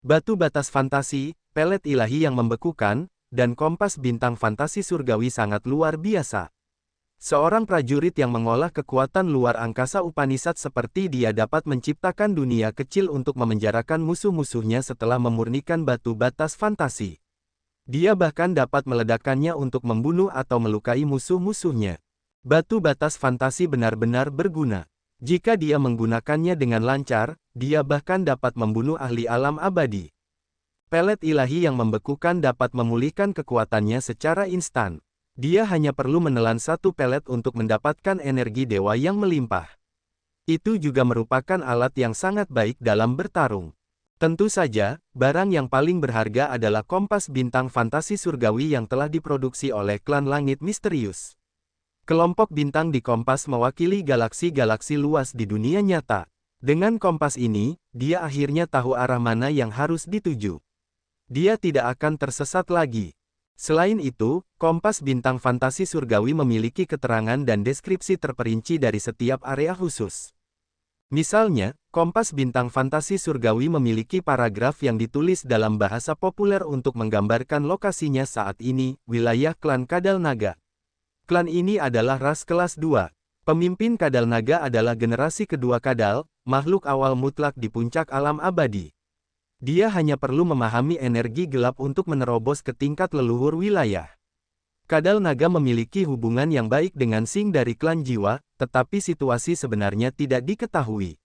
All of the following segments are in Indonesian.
Batu batas fantasi, pelet ilahi yang membekukan, dan kompas bintang fantasi surgawi sangat luar biasa. Seorang prajurit yang mengolah kekuatan luar angkasa Upanishad seperti dia dapat menciptakan dunia kecil untuk memenjarakan musuh-musuhnya setelah memurnikan batu batas fantasi. Dia bahkan dapat meledakkannya untuk membunuh atau melukai musuh-musuhnya. Batu batas fantasi benar-benar berguna. Jika dia menggunakannya dengan lancar, dia bahkan dapat membunuh ahli alam abadi. Pelet ilahi yang membekukan dapat memulihkan kekuatannya secara instan. Dia hanya perlu menelan satu pelet untuk mendapatkan energi dewa yang melimpah. Itu juga merupakan alat yang sangat baik dalam bertarung. Tentu saja, barang yang paling berharga adalah kompas bintang fantasi surgawi yang telah diproduksi oleh klan langit misterius. Kelompok bintang di kompas mewakili galaksi-galaksi luas di dunia nyata. Dengan kompas ini, dia akhirnya tahu arah mana yang harus dituju. Dia tidak akan tersesat lagi. Selain itu, kompas bintang fantasi surgawi memiliki keterangan dan deskripsi terperinci dari setiap area khusus. Misalnya, kompas bintang fantasi surgawi memiliki paragraf yang ditulis dalam bahasa populer untuk menggambarkan lokasinya saat ini, wilayah klan Kadal Naga. Klan ini adalah ras kelas 2. Pemimpin Kadal Naga adalah generasi kedua Kadal, makhluk awal mutlak di puncak alam abadi. Dia hanya perlu memahami energi gelap untuk menerobos ke tingkat leluhur wilayah. Kadal Naga memiliki hubungan yang baik dengan Sing dari klan jiwa, tetapi situasi sebenarnya tidak diketahui.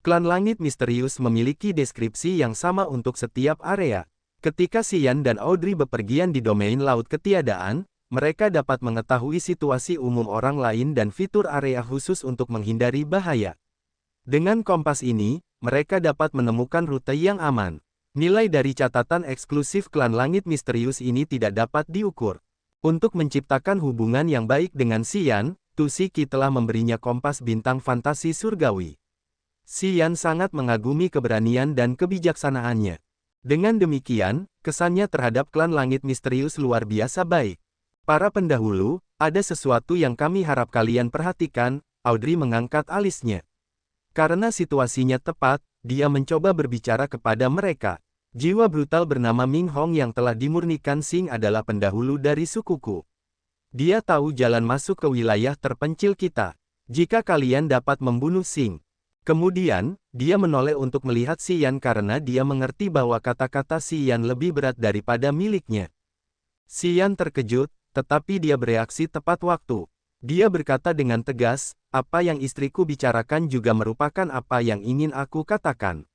Klan Langit Misterius memiliki deskripsi yang sama untuk setiap area. Ketika Xian dan Audrey bepergian di domain laut ketiadaan, mereka dapat mengetahui situasi umum orang lain dan fitur area khusus untuk menghindari bahaya. Dengan kompas ini, mereka dapat menemukan rute yang aman. Nilai dari catatan eksklusif klan Langit Misterius ini tidak dapat diukur. Untuk menciptakan hubungan yang baik dengan Xian, Tusiki telah memberinya kompas bintang fantasi surgawi. Xian sangat mengagumi keberanian dan kebijaksanaannya. Dengan demikian, kesannya terhadap klan Langit Misterius luar biasa baik. Para pendahulu, ada sesuatu yang kami harap kalian perhatikan, Audrey mengangkat alisnya. Karena situasinya tepat, dia mencoba berbicara kepada mereka. Jiwa brutal bernama Ming Hong yang telah dimurnikan Sing adalah pendahulu dari sukuku. Dia tahu jalan masuk ke wilayah terpencil kita. Jika kalian dapat membunuh Sing. Kemudian, dia menoleh untuk melihat Xian karena dia mengerti bahwa kata-kata Xian lebih berat daripada miliknya. Xian terkejut, tetapi dia bereaksi tepat waktu. Dia berkata dengan tegas, apa yang istriku bicarakan juga merupakan apa yang ingin aku katakan.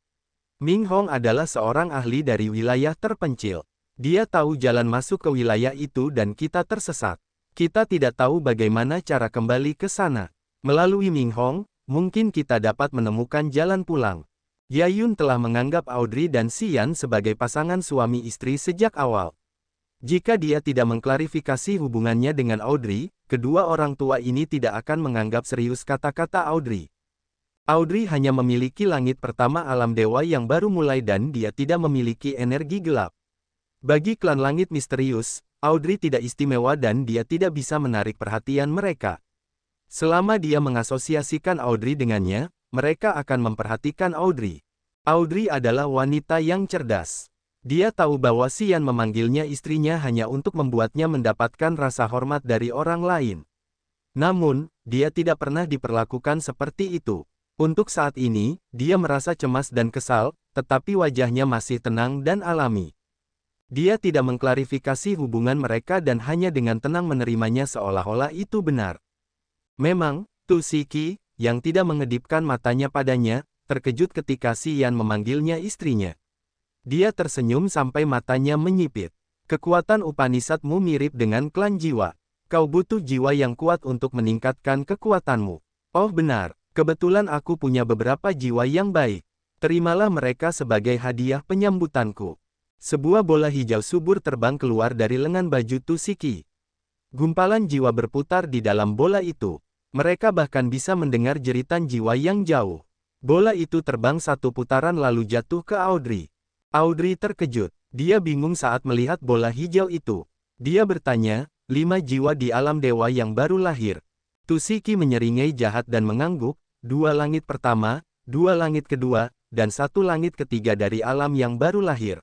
Ming Hong adalah seorang ahli dari wilayah terpencil. Dia tahu jalan masuk ke wilayah itu dan kita tersesat. Kita tidak tahu bagaimana cara kembali ke sana. Melalui Ming Hong, mungkin kita dapat menemukan jalan pulang. Yayun telah menganggap Audrey dan Xian sebagai pasangan suami istri sejak awal. Jika dia tidak mengklarifikasi hubungannya dengan Audrey, kedua orang tua ini tidak akan menganggap serius kata-kata Audrey. Audrey hanya memiliki langit pertama alam dewa yang baru mulai dan dia tidak memiliki energi gelap. Bagi klan Langit Misterius, Audrey tidak istimewa dan dia tidak bisa menarik perhatian mereka. Selama dia mengasosiasikan Audrey dengannya, mereka akan memperhatikan Audrey. Audrey adalah wanita yang cerdas. Dia tahu bahwa Xian memanggilnya istrinya hanya untuk membuatnya mendapatkan rasa hormat dari orang lain. Namun, dia tidak pernah diperlakukan seperti itu. Untuk saat ini, dia merasa cemas dan kesal, tetapi wajahnya masih tenang dan alami. Dia tidak mengklarifikasi hubungan mereka dan hanya dengan tenang menerimanya seolah-olah itu benar. Memang, Tusiki, yang tidak mengedipkan matanya padanya, terkejut ketika Xian memanggilnya istrinya. Dia tersenyum sampai matanya menyipit. Kekuatan Upanishadmu mirip dengan klan jiwa. Kau butuh jiwa yang kuat untuk meningkatkan kekuatanmu. Oh benar, kebetulan aku punya beberapa jiwa yang baik. Terimalah mereka sebagai hadiah penyambutanku. Sebuah bola hijau subur terbang keluar dari lengan baju Tusiki. Gumpalan jiwa berputar di dalam bola itu. Mereka bahkan bisa mendengar jeritan jiwa yang jauh. Bola itu terbang satu putaran lalu jatuh ke Audrey. Audrey terkejut. Dia bingung saat melihat bola hijau itu. Dia bertanya, 5 jiwa di alam dewa yang baru lahir. Tusiki menyeringai jahat dan mengangguk, 2 langit pertama, 2 langit kedua, dan satu langit ketiga dari alam yang baru lahir.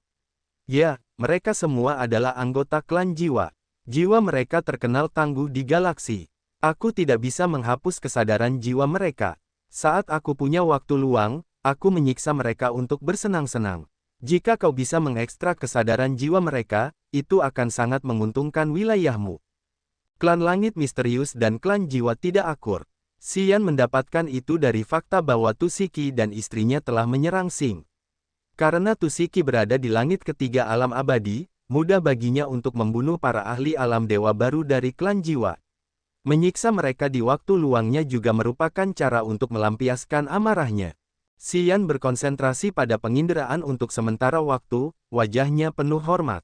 Ya, mereka semua adalah anggota klan jiwa. Jiwa mereka terkenal tangguh di galaksi. Aku tidak bisa menghapus kesadaran jiwa mereka. Saat aku punya waktu luang, aku menyiksa mereka untuk bersenang-senang. Jika kau bisa mengekstrak kesadaran jiwa mereka, itu akan sangat menguntungkan wilayahmu. Klan Langit Misterius dan klan jiwa tidak akur. Xian mendapatkan itu dari fakta bahwa Tusiki dan istrinya telah menyerang Xing. Karena Tusiki berada di langit ketiga alam abadi, mudah baginya untuk membunuh para ahli alam dewa baru dari klan jiwa. Menyiksa mereka di waktu luangnya juga merupakan cara untuk melampiaskan amarahnya. Xian berkonsentrasi pada penginderaan untuk sementara waktu, wajahnya penuh hormat.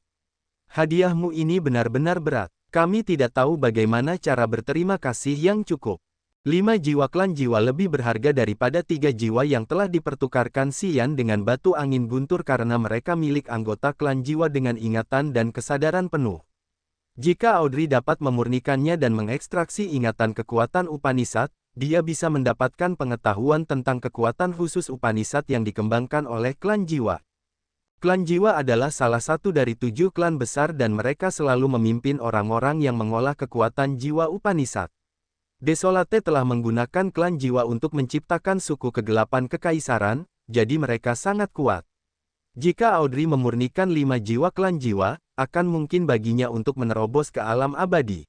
Hadiahmu ini benar-benar berat. Kami tidak tahu bagaimana cara berterima kasih yang cukup. 5 jiwa klan jiwa lebih berharga daripada 3 jiwa yang telah dipertukarkan Xian dengan batu angin guntur karena mereka milik anggota klan jiwa dengan ingatan dan kesadaran penuh. Jika Audrey dapat memurnikannya dan mengekstraksi ingatan kekuatan Upanishad, dia bisa mendapatkan pengetahuan tentang kekuatan khusus Upanishad yang dikembangkan oleh klan jiwa. Klan jiwa adalah salah satu dari 7 klan besar dan mereka selalu memimpin orang-orang yang mengolah kekuatan jiwa Upanishad. Desolate telah menggunakan klan jiwa untuk menciptakan suku kegelapan kekaisaran, jadi mereka sangat kuat. Jika Audrey memurnikan 5 jiwa klan jiwa, akan mungkin baginya untuk menerobos ke alam abadi.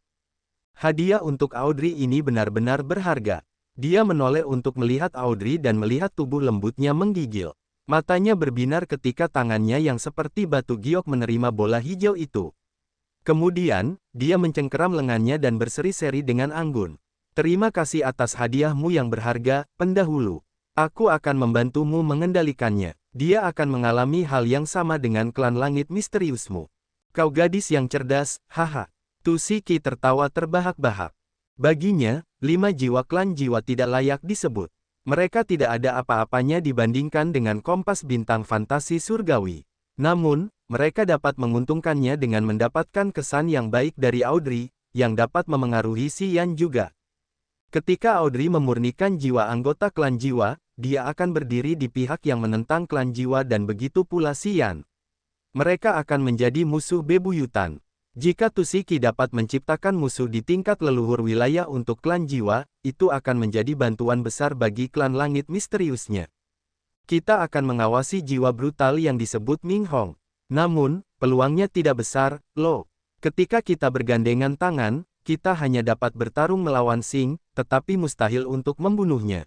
Hadiah untuk Audrey ini benar-benar berharga. Dia menoleh untuk melihat Audrey dan melihat tubuh lembutnya menggigil. Matanya berbinar ketika tangannya yang seperti batu giok menerima bola hijau itu. Kemudian, dia mencengkeram lengannya dan berseri-seri dengan anggun. Terima kasih atas hadiahmu yang berharga, pendahulu. Aku akan membantumu mengendalikannya. Dia akan mengalami hal yang sama dengan klan langit misteriusmu. Kau gadis yang cerdas, haha. Tusiki tertawa terbahak-bahak. Baginya, 5 jiwa klan jiwa tidak layak disebut. Mereka tidak ada apa-apanya dibandingkan dengan kompas bintang fantasi surgawi. Namun, mereka dapat menguntungkannya dengan mendapatkan kesan yang baik dari Audrey, yang dapat memengaruhi Xian juga. Ketika Audrey memurnikan jiwa anggota klan jiwa, dia akan berdiri di pihak yang menentang klan jiwa dan begitu pula Xian. Mereka akan menjadi musuh bebuyutan. Jika Tusiki dapat menciptakan musuh di tingkat leluhur wilayah untuk klan jiwa, itu akan menjadi bantuan besar bagi klan langit misteriusnya. Kita akan mengawasi jiwa brutal yang disebut Ming Hong. Namun, peluangnya tidak besar, loh. Ketika kita bergandengan tangan, kita hanya dapat bertarung melawan Xing, tetapi mustahil untuk membunuhnya.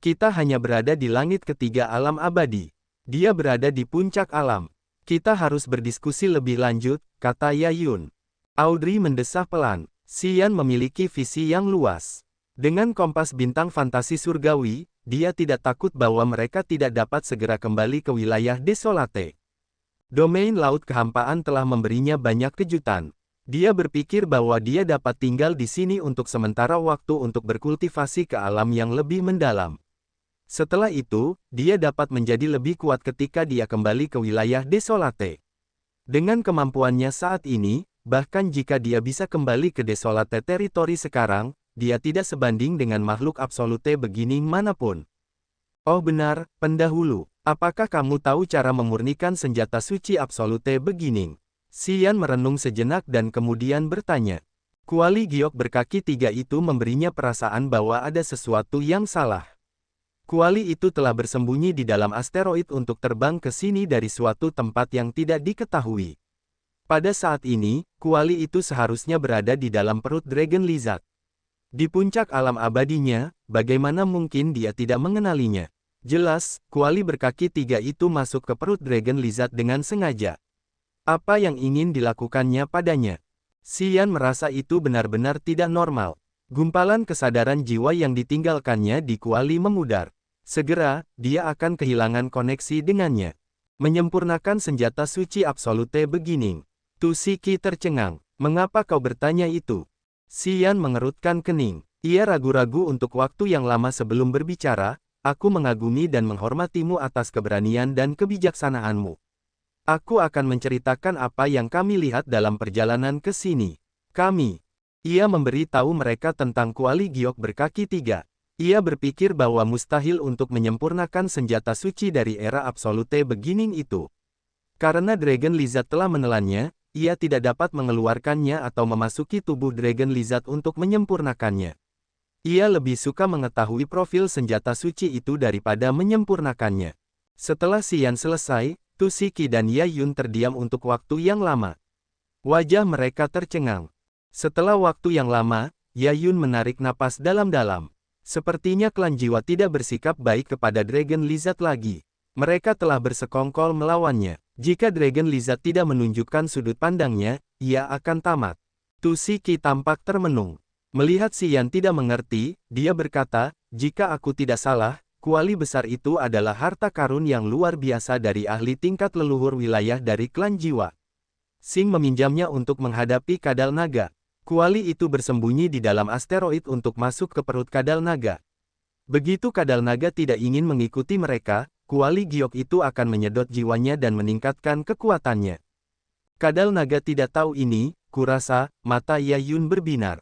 Kita hanya berada di langit ketiga alam abadi. Dia berada di puncak alam. Kita harus berdiskusi lebih lanjut, kata Yayun. Audrey mendesah pelan. Xian memiliki visi yang luas. Dengan kompas bintang fantasi surgawi, dia tidak takut bahwa mereka tidak dapat segera kembali ke wilayah Desolate. Domain laut kehampaan telah memberinya banyak kejutan. Dia berpikir bahwa dia dapat tinggal di sini untuk sementara waktu untuk berkultivasi ke alam yang lebih mendalam. Setelah itu, dia dapat menjadi lebih kuat ketika dia kembali ke wilayah Desolate. Dengan kemampuannya saat ini, bahkan jika dia bisa kembali ke Desolate teritori sekarang, dia tidak sebanding dengan makhluk absolute beginning manapun. Oh benar, pendahulu, apakah kamu tahu cara memurnikan senjata suci absolute beginning? Xian merenung sejenak dan kemudian bertanya. Kuali giok berkaki 3 itu memberinya perasaan bahwa ada sesuatu yang salah. Kuali itu telah bersembunyi di dalam asteroid untuk terbang ke sini dari suatu tempat yang tidak diketahui. Pada saat ini, kuali itu seharusnya berada di dalam perut Dragon Lizard. Di puncak alam abadinya, bagaimana mungkin dia tidak mengenalinya? Jelas, kuali berkaki 3 itu masuk ke perut Dragon Lizard dengan sengaja. Apa yang ingin dilakukannya padanya? Xian merasa itu benar-benar tidak normal. Gumpalan kesadaran jiwa yang ditinggalkannya di kuali memudar. Segera, dia akan kehilangan koneksi dengannya. Menyempurnakan senjata suci absolute beginning. Tusiki tercengang. Mengapa kau bertanya itu? Xian mengerutkan kening. Ia ragu-ragu untuk waktu yang lama sebelum berbicara. Aku mengagumi dan menghormatimu atas keberanian dan kebijaksanaanmu. Aku akan menceritakan apa yang kami lihat dalam perjalanan ke sini. Ia memberi tahu mereka tentang kuali giok berkaki 3. Ia berpikir bahwa mustahil untuk menyempurnakan senjata suci dari era Absolute Beginning itu. Karena Dragon Lizard telah menelannya, ia tidak dapat mengeluarkannya atau memasuki tubuh Dragon Lizard untuk menyempurnakannya. Ia lebih suka mengetahui profil senjata suci itu daripada menyempurnakannya. Setelah Xian selesai, Tu Shiki dan Yayun terdiam untuk waktu yang lama. Wajah mereka tercengang. Setelah waktu yang lama, Yayun menarik napas dalam-dalam. Sepertinya klan jiwa tidak bersikap baik kepada Dragon Lizard lagi. Mereka telah bersekongkol melawannya. Jika Dragon Lizard tidak menunjukkan sudut pandangnya, ia akan tamat. Tu Shiki tampak termenung. Melihat Xian tidak mengerti, dia berkata, jika aku tidak salah, kuali besar itu adalah harta karun yang luar biasa dari ahli tingkat leluhur wilayah dari klan jiwa. Xing meminjamnya untuk menghadapi kadal naga. Kuali itu bersembunyi di dalam asteroid untuk masuk ke perut kadal naga. Begitu kadal naga tidak ingin mengikuti mereka, kuali giok itu akan menyedot jiwanya dan meningkatkan kekuatannya. Kadal naga tidak tahu ini, kurasa, mata Yayun berbinar.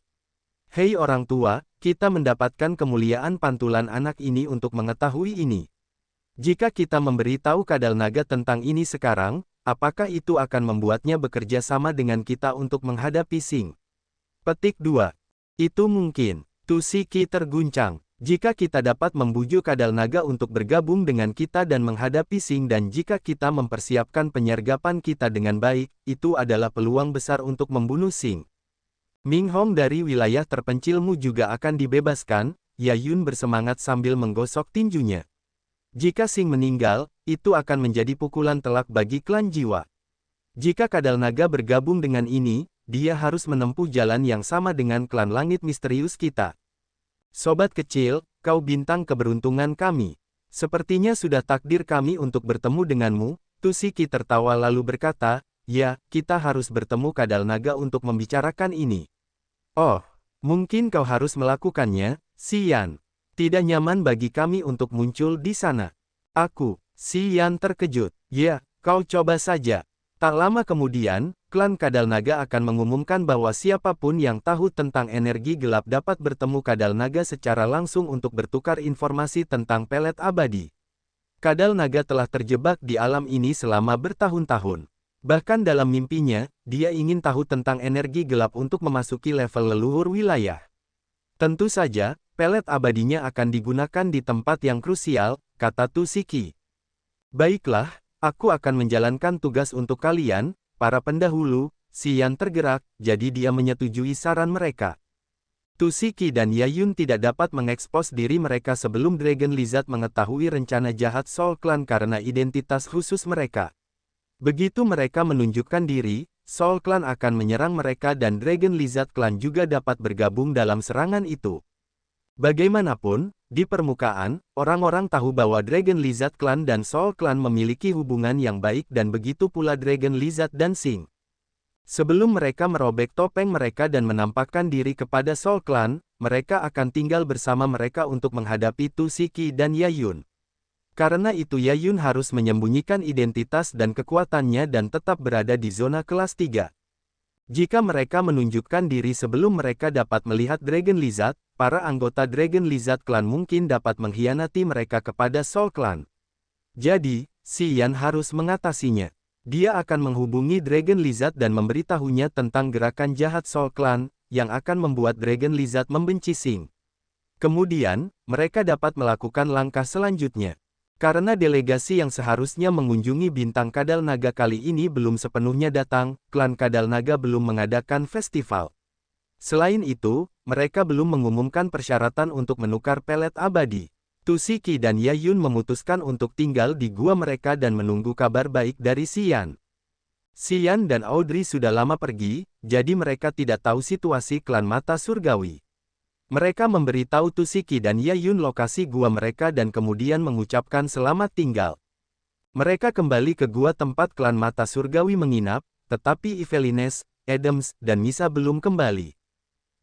Hei orang tua, kita mendapatkan kemuliaan pantulan anak ini untuk mengetahui ini. Jika kita memberitahu kadal naga tentang ini sekarang, apakah itu akan membuatnya bekerja sama dengan kita untuk menghadapi Xing? Petik 2. Itu mungkin. Tu Shiki terguncang. Jika kita dapat membujuk kadal naga untuk bergabung dengan kita dan menghadapi Xing dan jika kita mempersiapkan penyergapan kita dengan baik, itu adalah peluang besar untuk membunuh Xing. Ming Hong dari wilayah terpencilmu juga akan dibebaskan, Yayun bersemangat sambil menggosok tinjunya. Jika Xing meninggal, itu akan menjadi pukulan telak bagi klan jiwa. Jika kadal naga bergabung dengan ini, dia harus menempuh jalan yang sama dengan klan langit misterius kita. Sobat kecil, kau bintang keberuntungan kami. Sepertinya sudah takdir kami untuk bertemu denganmu. Tu Shiki tertawa lalu berkata, ya, kita harus bertemu kadal naga untuk membicarakan ini. Oh, mungkin kau harus melakukannya, Xian. Tidak nyaman bagi kami untuk muncul di sana. Aku, Xian terkejut. Ya, kau coba saja. Tak lama kemudian, klan kadal naga akan mengumumkan bahwa siapapun yang tahu tentang energi gelap dapat bertemu kadal naga secara langsung untuk bertukar informasi tentang pelet abadi. Kadal naga telah terjebak di alam ini selama bertahun-tahun. Bahkan dalam mimpinya, dia ingin tahu tentang energi gelap untuk memasuki level leluhur wilayah. Tentu saja, pelet abadinya akan digunakan di tempat yang krusial, kata Tu Shiki. Baiklah, aku akan menjalankan tugas untuk kalian, para pendahulu. Xian tergerak, jadi dia menyetujui saran mereka. Tu Shiki dan Yayun tidak dapat mengekspos diri mereka sebelum Dragon Lizard mengetahui rencana jahat Soul Clan karena identitas khusus mereka. Begitu mereka menunjukkan diri, Soul Clan akan menyerang mereka dan Dragon Lizard Clan juga dapat bergabung dalam serangan itu. Bagaimanapun, di permukaan, orang-orang tahu bahwa Dragon Lizard Clan dan Soul Clan memiliki hubungan yang baik dan begitu pula Dragon Lizard dan Xing. Sebelum mereka merobek topeng mereka dan menampakkan diri kepada Soul Clan, mereka akan tinggal bersama mereka untuk menghadapi Tu Shiki dan Yayun. Karena itu Yayun harus menyembunyikan identitas dan kekuatannya dan tetap berada di zona kelas 3. Jika mereka menunjukkan diri sebelum mereka dapat melihat Dragon Lizard, para anggota Dragon Lizard Clan mungkin dapat mengkhianati mereka kepada Soul Clan. Jadi, Xian harus mengatasinya. Dia akan menghubungi Dragon Lizard dan memberitahunya tentang gerakan jahat Soul Clan, yang akan membuat Dragon Lizard membenci Xing. Kemudian, mereka dapat melakukan langkah selanjutnya. Karena delegasi yang seharusnya mengunjungi bintang Kadal Naga kali ini belum sepenuhnya datang, klan Kadal Naga belum mengadakan festival. Selain itu, mereka belum mengumumkan persyaratan untuk menukar pelet abadi. Tu Shiki dan Yayun memutuskan untuk tinggal di gua mereka dan menunggu kabar baik dari Xian. Xian dan Audrey sudah lama pergi, jadi mereka tidak tahu situasi klan mata surgawi. Mereka memberitahu Tu Shiki dan Yayun lokasi gua mereka dan kemudian mengucapkan selamat tinggal. Mereka kembali ke gua tempat klan mata surgawi menginap, tetapi Evelines, Adams, dan Misa belum kembali.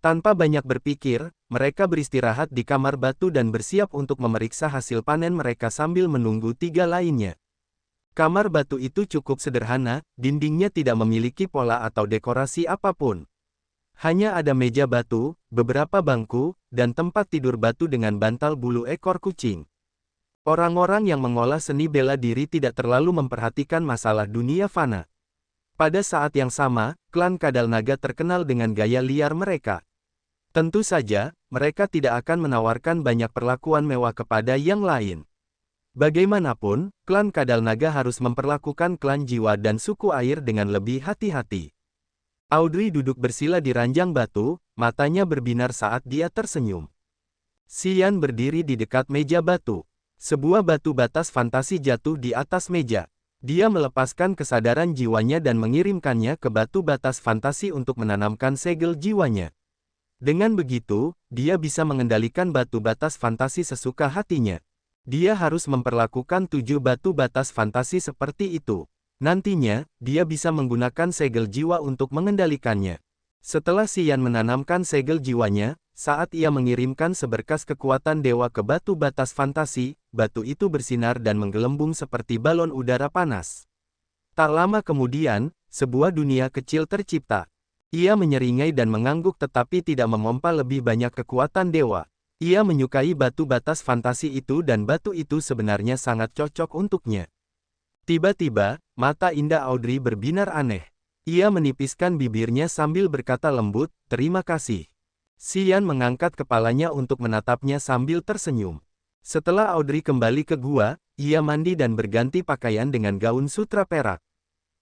Tanpa banyak berpikir, mereka beristirahat di kamar batu dan bersiap untuk memeriksa hasil panen mereka sambil menunggu 3 lainnya. Kamar batu itu cukup sederhana, dindingnya tidak memiliki pola atau dekorasi apapun. Hanya ada meja batu, beberapa bangku, dan tempat tidur batu dengan bantal bulu ekor kucing. Orang-orang yang mengolah seni bela diri tidak terlalu memperhatikan masalah dunia fana. Pada saat yang sama, klan Kadal Naga terkenal dengan gaya liar mereka. Tentu saja, mereka tidak akan menawarkan banyak perlakuan mewah kepada yang lain. Bagaimanapun, klan Kadal Naga harus memperlakukan klan jiwa dan suku air dengan lebih hati-hati. Audrey duduk bersila di ranjang batu, matanya berbinar saat dia tersenyum. Xian berdiri di dekat meja batu. Sebuah batu batas fantasi jatuh di atas meja. Dia melepaskan kesadaran jiwanya dan mengirimkannya ke batu batas fantasi untuk menanamkan segel jiwanya. Dengan begitu, dia bisa mengendalikan batu batas fantasi sesuka hatinya. Dia harus memperlakukan 7 batu batas fantasi seperti itu. Nantinya, dia bisa menggunakan segel jiwa untuk mengendalikannya. Setelah Xian menanamkan segel jiwanya, saat ia mengirimkan seberkas kekuatan dewa ke batu batas fantasi, batu itu bersinar dan menggelembung seperti balon udara panas. Tak lama kemudian, sebuah dunia kecil tercipta. Ia menyeringai dan mengangguk tetapi tidak memompa lebih banyak kekuatan dewa. Ia menyukai batu batas fantasi itu dan batu itu sebenarnya sangat cocok untuknya. Tiba-tiba, mata indah Audrey berbinar aneh. Ia menipiskan bibirnya sambil berkata lembut, "Terima kasih." Xian mengangkat kepalanya untuk menatapnya sambil tersenyum. Setelah Audrey kembali ke gua, ia mandi dan berganti pakaian dengan gaun sutra perak.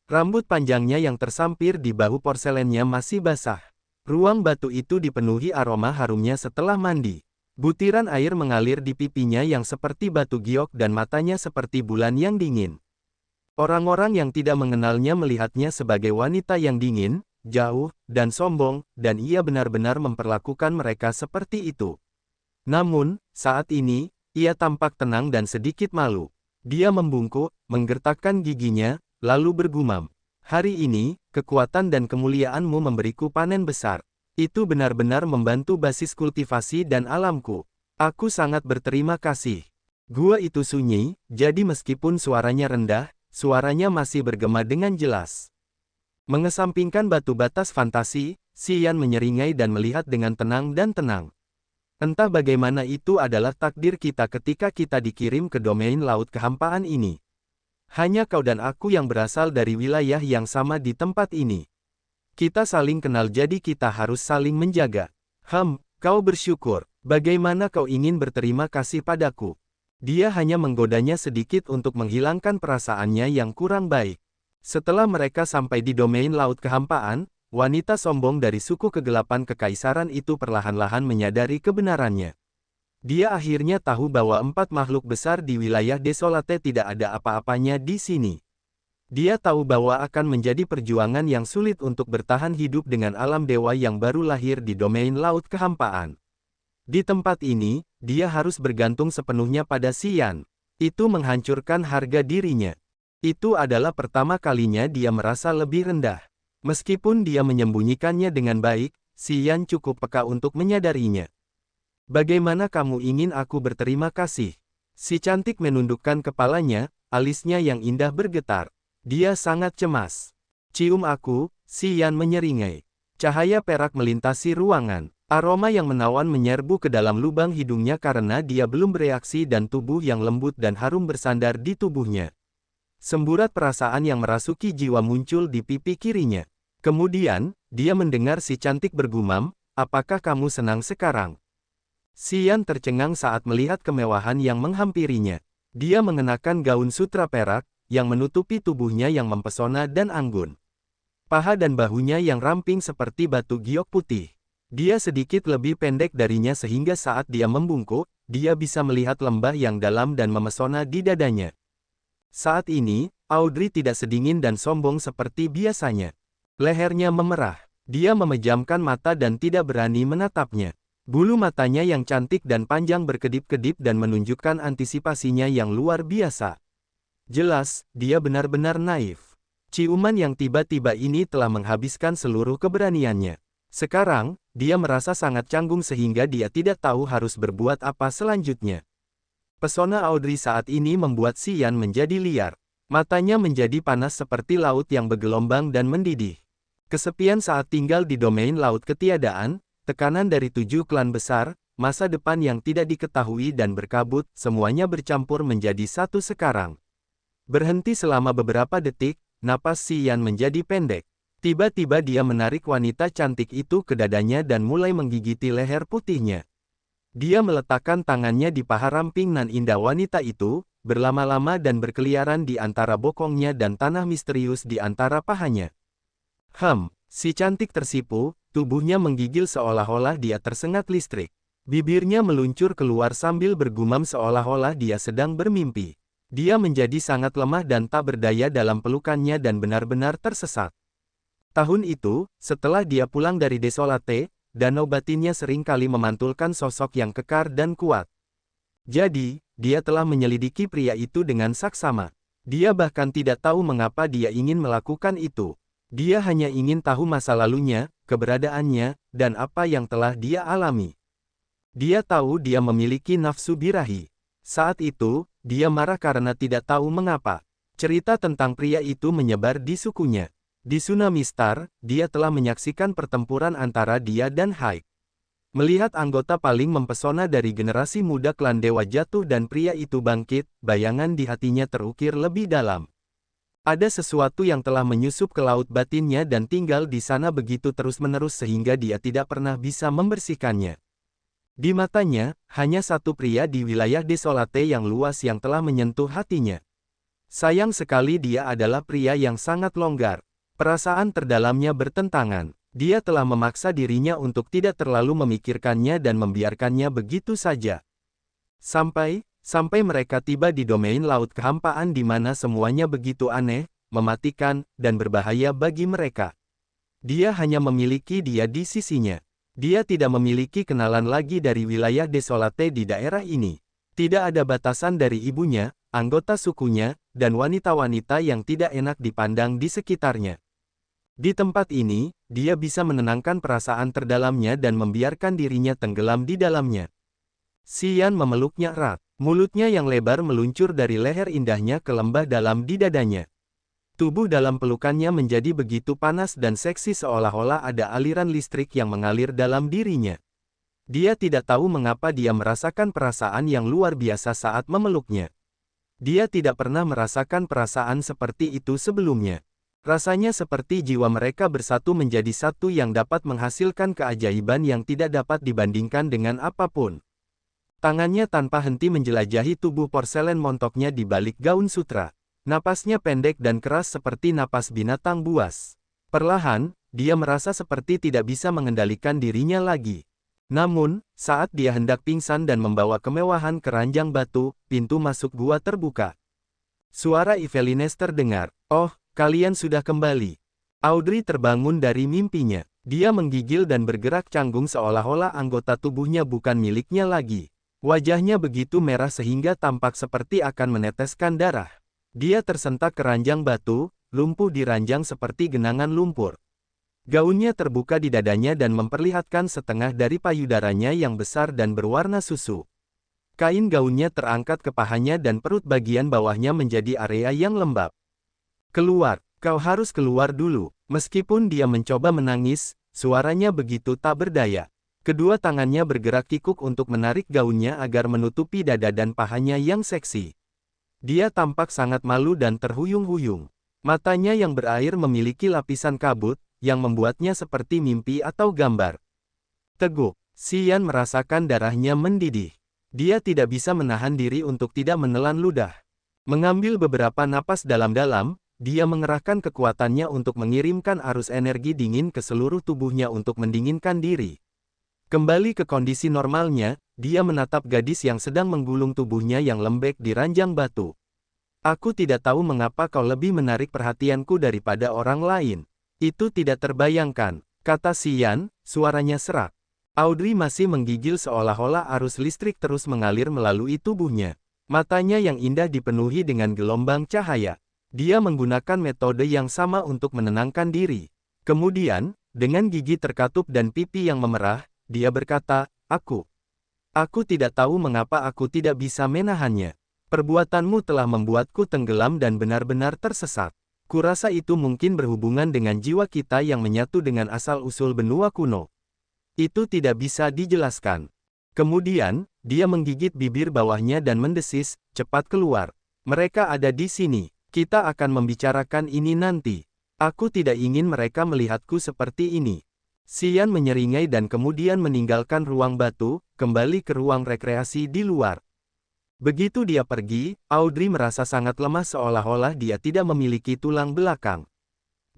Rambut panjangnya yang tersampir di bahu porselennya masih basah. Ruang batu itu dipenuhi aroma harumnya setelah mandi. Butiran air mengalir di pipinya yang seperti batu giok dan matanya seperti bulan yang dingin. Orang-orang yang tidak mengenalnya melihatnya sebagai wanita yang dingin, jauh, dan sombong, dan ia benar-benar memperlakukan mereka seperti itu. Namun, saat ini, ia tampak tenang dan sedikit malu. Dia membungkuk, menggertakkan giginya, lalu bergumam, "Hari ini, kekuatan dan kemuliaanmu memberiku panen besar. Itu benar-benar membantu basis kultivasi dan alamku. Aku sangat berterima kasih." Gua itu sunyi, jadi meskipun suaranya rendah, suaranya masih bergema dengan jelas. Mengesampingkan batu batas fantasi, Xian menyeringai dan melihat dengan tenang dan tenang. Entah bagaimana itu adalah takdir kita ketika kita dikirim ke domain laut kehampaan ini. Hanya kau dan aku yang berasal dari wilayah yang sama di tempat ini. Kita saling kenal jadi kita harus saling menjaga. Kau bersyukur. Bagaimana kau ingin berterima kasih padaku? Dia hanya menggodanya sedikit untuk menghilangkan perasaannya yang kurang baik. Setelah mereka sampai di domain laut kehampaan, wanita sombong dari suku kegelapan kekaisaran itu perlahan-lahan menyadari kebenarannya. Dia akhirnya tahu bahwa 4 makhluk besar di wilayah Desolate tidak ada apa-apanya di sini. Dia tahu bahwa akan menjadi perjuangan yang sulit untuk bertahan hidup dengan alam dewa yang baru lahir di domain laut kehampaan. Di tempat ini, dia harus bergantung sepenuhnya pada Xian. Itu menghancurkan harga dirinya. Itu adalah pertama kalinya dia merasa lebih rendah. Meskipun dia menyembunyikannya dengan baik, Xian cukup peka untuk menyadarinya. Bagaimana kamu ingin aku berterima kasih? Si cantik menundukkan kepalanya, alisnya yang indah bergetar. Dia sangat cemas. Cium aku, Xian menyeringai. Cahaya perak melintasi ruangan. Aroma yang menawan menyerbu ke dalam lubang hidungnya karena dia belum bereaksi dan tubuh yang lembut dan harum bersandar di tubuhnya. Semburat perasaan yang merasuki jiwa muncul di pipi kirinya. Kemudian, dia mendengar si cantik bergumam, "Apakah kamu senang sekarang?" Xian tercengang saat melihat kemewahan yang menghampirinya. Dia mengenakan gaun sutra perak, yang menutupi tubuhnya yang mempesona dan anggun. Paha dan bahunya yang ramping seperti batu giok putih. Dia sedikit lebih pendek darinya sehingga saat dia membungkuk, dia bisa melihat lembah yang dalam dan memesona di dadanya. Saat ini, Audrey tidak sedingin dan sombong seperti biasanya. Lehernya memerah. Dia memejamkan mata dan tidak berani menatapnya. Bulu matanya yang cantik dan panjang berkedip-kedip dan menunjukkan antisipasinya yang luar biasa. Jelas, dia benar-benar naif. Ciuman yang tiba-tiba ini telah menghabiskan seluruh keberaniannya. Sekarang, dia merasa sangat canggung sehingga dia tidak tahu harus berbuat apa selanjutnya. Pesona Audrey saat ini membuat Xian menjadi liar. Matanya menjadi panas seperti laut yang bergelombang dan mendidih. Kesepian saat tinggal di domain laut ketiadaan, tekanan dari 7 klan besar, masa depan yang tidak diketahui dan berkabut, semuanya bercampur menjadi satu sekarang. Berhenti selama beberapa detik, napas Xian menjadi pendek. Tiba-tiba dia menarik wanita cantik itu ke dadanya dan mulai menggigiti leher putihnya. Dia meletakkan tangannya di paha ramping nan indah wanita itu, berlama-lama dan berkeliaran di antara bokongnya dan tanah misterius di antara pahanya. Si cantik tersipu, tubuhnya menggigil seolah-olah dia tersengat listrik. Bibirnya meluncur keluar sambil bergumam seolah-olah dia sedang bermimpi. Dia menjadi sangat lemah dan tak berdaya dalam pelukannya dan benar-benar tersesat. Tahun itu, setelah dia pulang dari Desolate, danau batinnya sering kali memantulkan sosok yang kekar dan kuat. Jadi, dia telah menyelidiki pria itu dengan saksama. Dia bahkan tidak tahu mengapa dia ingin melakukan itu. Dia hanya ingin tahu masa lalunya, keberadaannya, dan apa yang telah dia alami. Dia tahu dia memiliki nafsu birahi. Saat itu, dia marah karena tidak tahu mengapa. Cerita tentang pria itu menyebar di sukunya. Di Tsunami Star, dia telah menyaksikan pertempuran antara dia dan Haik. Melihat anggota paling mempesona dari generasi muda klan Dewa jatuh dan pria itu bangkit, bayangan di hatinya terukir lebih dalam. Ada sesuatu yang telah menyusup ke laut batinnya dan tinggal di sana begitu terus-menerus sehingga dia tidak pernah bisa membersihkannya. Di matanya, hanya satu pria di wilayah Desolate yang luas yang telah menyentuh hatinya. Sayang sekali dia adalah pria yang sangat longgar. Perasaan terdalamnya bertentangan. Dia telah memaksa dirinya untuk tidak terlalu memikirkannya dan membiarkannya begitu saja. Sampai mereka tiba di domain laut kehampaan di mana semuanya begitu aneh, mematikan, dan berbahaya bagi mereka. Dia hanya memiliki dia di sisinya. Dia tidak memiliki kenalan lagi dari wilayah Desolate di daerah ini. Tidak ada batasan dari ibunya, anggota sukunya, dan wanita-wanita yang tidak enak dipandang di sekitarnya. Di tempat ini, dia bisa menenangkan perasaan terdalamnya dan membiarkan dirinya tenggelam di dalamnya. Xian memeluknya erat. Mulutnya yang lebar meluncur dari leher indahnya ke lembah dalam di dadanya. Tubuh dalam pelukannya menjadi begitu panas dan seksi seolah-olah ada aliran listrik yang mengalir dalam dirinya. Dia tidak tahu mengapa dia merasakan perasaan yang luar biasa saat memeluknya. Dia tidak pernah merasakan perasaan seperti itu sebelumnya. Rasanya seperti jiwa mereka bersatu menjadi satu yang dapat menghasilkan keajaiban yang tidak dapat dibandingkan dengan apapun. Tangannya tanpa henti menjelajahi tubuh porselen montoknya di balik gaun sutra. Napasnya pendek dan keras seperti napas binatang buas. Perlahan, dia merasa seperti tidak bisa mengendalikan dirinya lagi. Namun, saat dia hendak pingsan dan membawa kemewahan ke ranjang batu, pintu masuk gua terbuka. Suara Evelines terdengar. "Oh, kalian sudah kembali." Audrey terbangun dari mimpinya. Dia menggigil dan bergerak canggung seolah-olah anggota tubuhnya bukan miliknya lagi. Wajahnya begitu merah sehingga tampak seperti akan meneteskan darah. Dia tersentak ke ranjang batu, lumpuh di ranjang seperti genangan lumpur. Gaunnya terbuka di dadanya dan memperlihatkan setengah dari payudaranya yang besar dan berwarna susu. Kain gaunnya terangkat ke pahanya dan perut bagian bawahnya menjadi area yang lembab. "Keluar, kau harus keluar dulu." Meskipun dia mencoba menangis, suaranya begitu tak berdaya. Kedua tangannya bergerak kikuk untuk menarik gaunnya agar menutupi dada dan pahanya yang seksi. Dia tampak sangat malu dan terhuyung-huyung. Matanya yang berair memiliki lapisan kabut, yang membuatnya seperti mimpi atau gambar. Teguk, Xian merasakan darahnya mendidih. Dia tidak bisa menahan diri untuk tidak menelan ludah. Mengambil beberapa napas dalam-dalam, dia mengerahkan kekuatannya untuk mengirimkan arus energi dingin ke seluruh tubuhnya untuk mendinginkan diri. Kembali ke kondisi normalnya, dia menatap gadis yang sedang menggulung tubuhnya yang lembek di ranjang batu. "Aku tidak tahu mengapa kau lebih menarik perhatianku daripada orang lain. Itu tidak terbayangkan," kata Xian, suaranya serak. Audrey masih menggigil seolah-olah arus listrik terus mengalir melalui tubuhnya. Matanya yang indah dipenuhi dengan gelombang cahaya. Dia menggunakan metode yang sama untuk menenangkan diri. Kemudian, dengan gigi terkatup dan pipi yang memerah, dia berkata, Aku tidak tahu mengapa aku tidak bisa menahannya. Perbuatanmu telah membuatku tenggelam dan benar-benar tersesat. Kurasa itu mungkin berhubungan dengan jiwa kita yang menyatu dengan asal-usul benua kuno. Itu tidak bisa dijelaskan. Kemudian, dia menggigit bibir bawahnya dan mendesis, cepat keluar. Mereka ada di sini. Kita akan membicarakan ini nanti. Aku tidak ingin mereka melihatku seperti ini. Xian menyeringai dan kemudian meninggalkan ruang batu, kembali ke ruang rekreasi di luar. Begitu dia pergi, Audrey merasa sangat lemah seolah-olah dia tidak memiliki tulang belakang.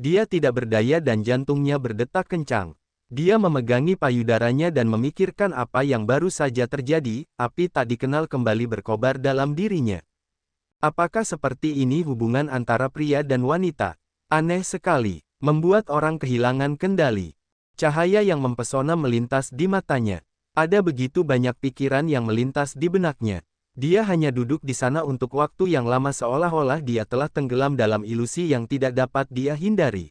Dia tidak berdaya dan jantungnya berdetak kencang. Dia memegangi payudaranya dan memikirkan apa yang baru saja terjadi, api tak dikenal kembali berkobar dalam dirinya. Apakah seperti ini hubungan antara pria dan wanita? Aneh sekali, membuat orang kehilangan kendali. Cahaya yang mempesona melintas di matanya. Ada begitu banyak pikiran yang melintas di benaknya. Dia hanya duduk di sana untuk waktu yang lama seolah-olah dia telah tenggelam dalam ilusi yang tidak dapat dia hindari.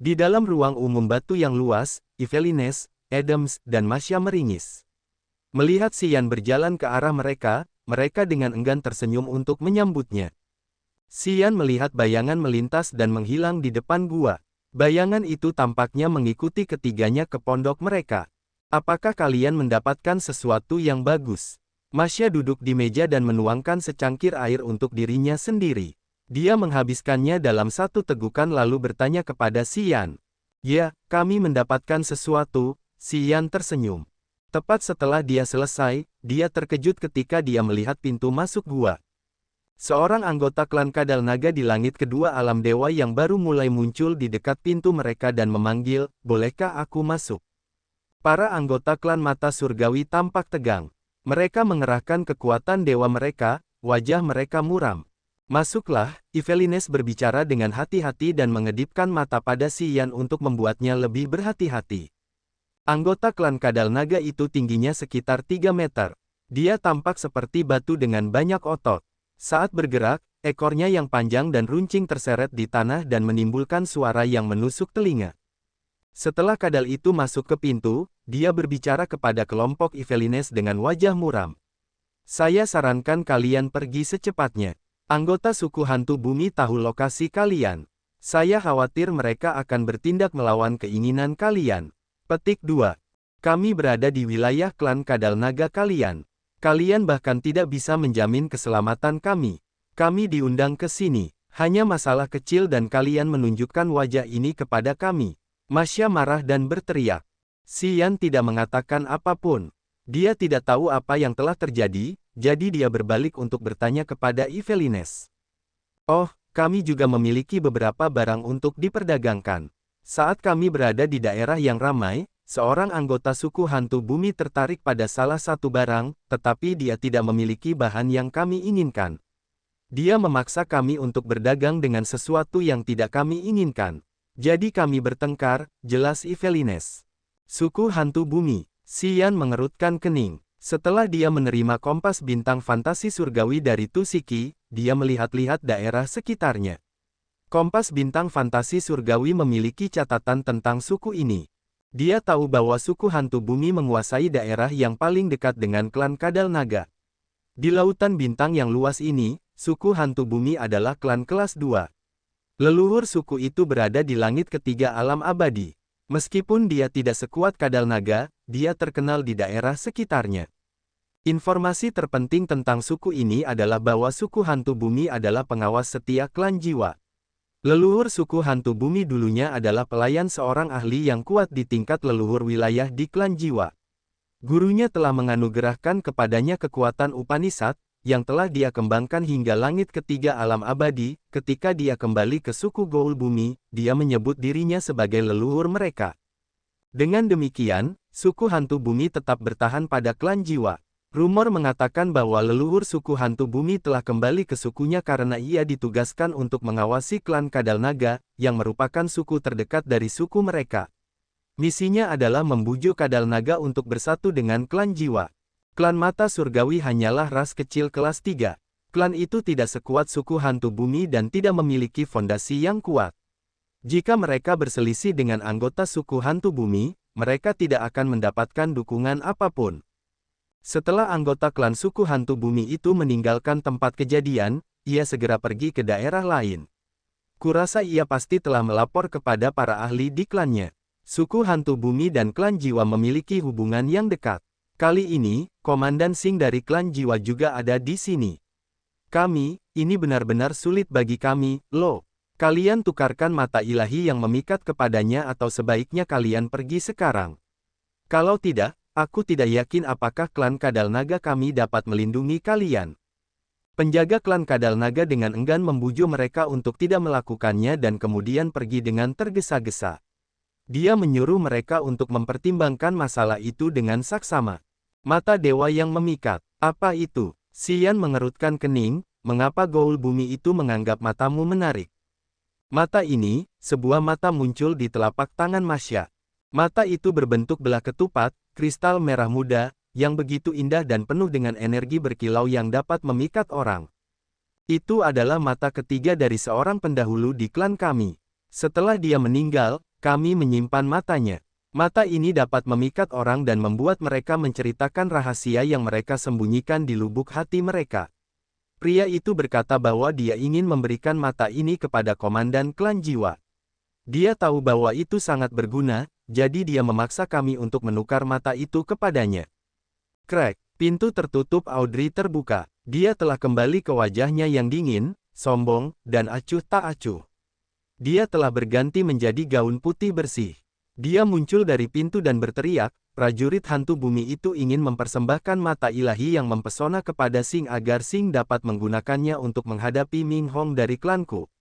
Di dalam ruang umum batu yang luas, Yvelines, Adams, dan Masya meringis. Melihat Xian berjalan ke arah mereka, mereka dengan enggan tersenyum untuk menyambutnya. Xian melihat bayangan melintas dan menghilang di depan gua. Bayangan itu tampaknya mengikuti ketiganya ke pondok mereka. Apakah kalian mendapatkan sesuatu yang bagus? Masya duduk di meja dan menuangkan secangkir air untuk dirinya sendiri. Dia menghabiskannya dalam satu tegukan lalu bertanya kepada Xian. Ya, kami mendapatkan sesuatu, Xian tersenyum. Tepat setelah dia selesai, dia terkejut ketika dia melihat pintu masuk gua. Seorang anggota klan Kadal Naga di langit kedua alam dewa yang baru mulai muncul di dekat pintu mereka dan memanggil, bolehkah aku masuk? Para anggota klan mata surgawi tampak tegang. Mereka mengerahkan kekuatan dewa mereka, wajah mereka muram. Masuklah, Yvelines berbicara dengan hati-hati dan mengedipkan mata pada Xian untuk membuatnya lebih berhati-hati. Anggota klan Kadal Naga itu tingginya sekitar 3 meter. Dia tampak seperti batu dengan banyak otot. Saat bergerak, ekornya yang panjang dan runcing terseret di tanah dan menimbulkan suara yang menusuk telinga. Setelah kadal itu masuk ke pintu, dia berbicara kepada kelompok Yvelines dengan wajah muram. Saya sarankan kalian pergi secepatnya. Anggota suku hantu bumi tahu lokasi kalian. Saya khawatir mereka akan bertindak melawan keinginan kalian. Petik 2. Kami berada di wilayah klan Kadal Naga kalian. Kalian bahkan tidak bisa menjamin keselamatan kami. Kami diundang ke sini. Hanya masalah kecil dan kalian menunjukkan wajah ini kepada kami. Masya marah dan berteriak. Xian tidak mengatakan apapun. Dia tidak tahu apa yang telah terjadi, jadi dia berbalik untuk bertanya kepada Yvelines. Oh, kami juga memiliki beberapa barang untuk diperdagangkan. Saat kami berada di daerah yang ramai, seorang anggota suku hantu bumi tertarik pada salah satu barang, tetapi dia tidak memiliki bahan yang kami inginkan. Dia memaksa kami untuk berdagang dengan sesuatu yang tidak kami inginkan. Jadi kami bertengkar, jelas Yvelines. Suku hantu bumi. Xian mengerutkan kening. Setelah dia menerima kompas bintang fantasi surgawi dari Tusiki, dia melihat-lihat daerah sekitarnya. Kompas bintang fantasi surgawi memiliki catatan tentang suku ini. Dia tahu bahwa suku hantu bumi menguasai daerah yang paling dekat dengan klan Kadal Naga. Di lautan bintang yang luas ini, suku hantu bumi adalah klan kelas 2. Leluhur suku itu berada di langit ketiga alam abadi. Meskipun dia tidak sekuat Kadal Naga, dia terkenal di daerah sekitarnya. Informasi terpenting tentang suku ini adalah bahwa suku hantu bumi adalah pengawas setia klan jiwa. Leluhur suku hantu bumi dulunya adalah pelayan seorang ahli yang kuat di tingkat leluhur wilayah di klan jiwa. Gurunya telah menganugerahkan kepadanya kekuatan Upanishad, yang telah dia kembangkan hingga langit ketiga alam abadi. Ketika dia kembali ke suku Goul Bumi, dia menyebut dirinya sebagai leluhur mereka. Dengan demikian, suku hantu bumi tetap bertahan pada klan jiwa. Rumor mengatakan bahwa leluhur suku hantu bumi telah kembali ke sukunya karena ia ditugaskan untuk mengawasi klan Kadal Naga, yang merupakan suku terdekat dari suku mereka. Misinya adalah membujuk Kadal Naga untuk bersatu dengan klan jiwa. Klan mata surgawi hanyalah ras kecil kelas 3. Klan itu tidak sekuat suku hantu bumi dan tidak memiliki fondasi yang kuat. Jika mereka berselisih dengan anggota suku hantu bumi, mereka tidak akan mendapatkan dukungan apapun. Setelah anggota klan suku hantu bumi itu meninggalkan tempat kejadian, ia segera pergi ke daerah lain. Kurasa ia pasti telah melapor kepada para ahli di klannya. Suku hantu bumi dan klan jiwa memiliki hubungan yang dekat. Kali ini, Komandan Singh dari klan jiwa juga ada di sini. Ini benar-benar sulit bagi kami, Lo. Kalian tukarkan mata ilahi yang memikat kepadanya atau sebaiknya kalian pergi sekarang. Kalau tidak, aku tidak yakin apakah klan Kadal Naga kami dapat melindungi kalian. Penjaga klan Kadal Naga dengan enggan membujuk mereka untuk tidak melakukannya dan kemudian pergi dengan tergesa-gesa. Dia menyuruh mereka untuk mempertimbangkan masalah itu dengan saksama. Mata dewa yang memikat, apa itu? Xian mengerutkan kening, mengapa Gaul bumi itu menganggap matamu menarik? Mata ini, sebuah mata muncul di telapak tangan Masya. Mata itu berbentuk belah ketupat, kristal merah muda, yang begitu indah dan penuh dengan energi berkilau yang dapat memikat orang. Itu adalah mata ketiga dari seorang pendahulu di klan kami. Setelah dia meninggal, kami menyimpan matanya. Mata ini dapat memikat orang dan membuat mereka menceritakan rahasia yang mereka sembunyikan di lubuk hati mereka. Pria itu berkata bahwa dia ingin memberikan mata ini kepada komandan klan jiwa. Dia tahu bahwa itu sangat berguna, jadi dia memaksa kami untuk menukar mata itu kepadanya. Krek, pintu tertutup Audrey terbuka. Dia telah kembali ke wajahnya yang dingin, sombong, dan acuh tak acuh. Dia telah berganti menjadi gaun putih bersih. Dia muncul dari pintu dan berteriak, prajurit hantu bumi itu ingin mempersembahkan mata ilahi yang mempesona kepada Singh agar Singh dapat menggunakannya untuk menghadapi Ming Hong dari klanku.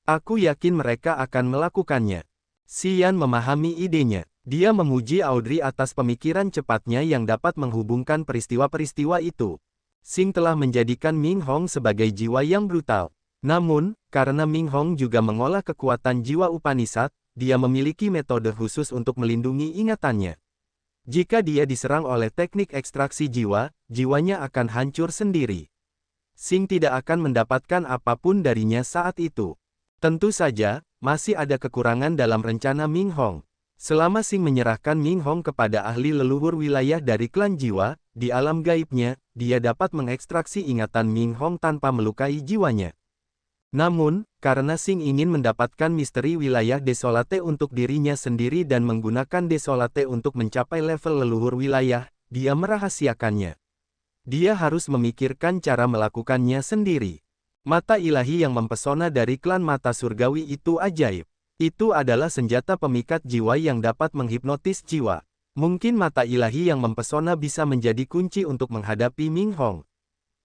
Aku yakin mereka akan melakukannya. Xian memahami idenya. Dia memuji Audrey atas pemikiran cepatnya yang dapat menghubungkan peristiwa-peristiwa itu. Singh telah menjadikan Ming Hong sebagai jiwa yang brutal. Namun, karena Ming Hong juga mengolah kekuatan jiwa Upanishad, dia memiliki metode khusus untuk melindungi ingatannya. Jika dia diserang oleh teknik ekstraksi jiwa, jiwanya akan hancur sendiri. Singh tidak akan mendapatkan apapun darinya saat itu. Tentu saja, masih ada kekurangan dalam rencana Ming Hong. Selama Singh menyerahkan Ming Hong kepada ahli leluhur wilayah dari klan jiwa, di alam gaibnya, dia dapat mengekstraksi ingatan Ming Hong tanpa melukai jiwanya. Namun, karena Singh ingin mendapatkan misteri wilayah Desolate untuk dirinya sendiri dan menggunakan Desolate untuk mencapai level leluhur wilayah, dia merahasiakannya. Dia harus memikirkan cara melakukannya sendiri. Mata ilahi yang mempesona dari klan mata surgawi itu ajaib. Itu adalah senjata pemikat jiwa yang dapat menghipnotis jiwa. Mungkin mata ilahi yang mempesona bisa menjadi kunci untuk menghadapi Ming Hong.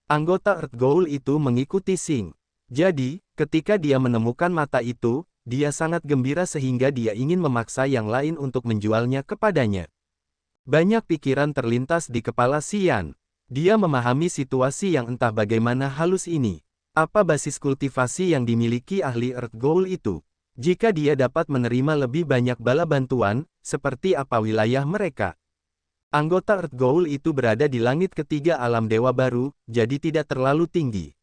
Anggota Earth Gaul itu mengikuti Singh. Jadi, ketika dia menemukan mata itu, dia sangat gembira sehingga dia ingin memaksa yang lain untuk menjualnya kepadanya. Banyak pikiran terlintas di kepala Xian. Dia memahami situasi yang entah bagaimana halus ini. Apa basis kultivasi yang dimiliki ahli Earth Gaul itu? Jika dia dapat menerima lebih banyak bala bantuan, seperti apa wilayah mereka? Anggota Earth Gaul itu berada di langit ketiga alam dewa baru, jadi tidak terlalu tinggi.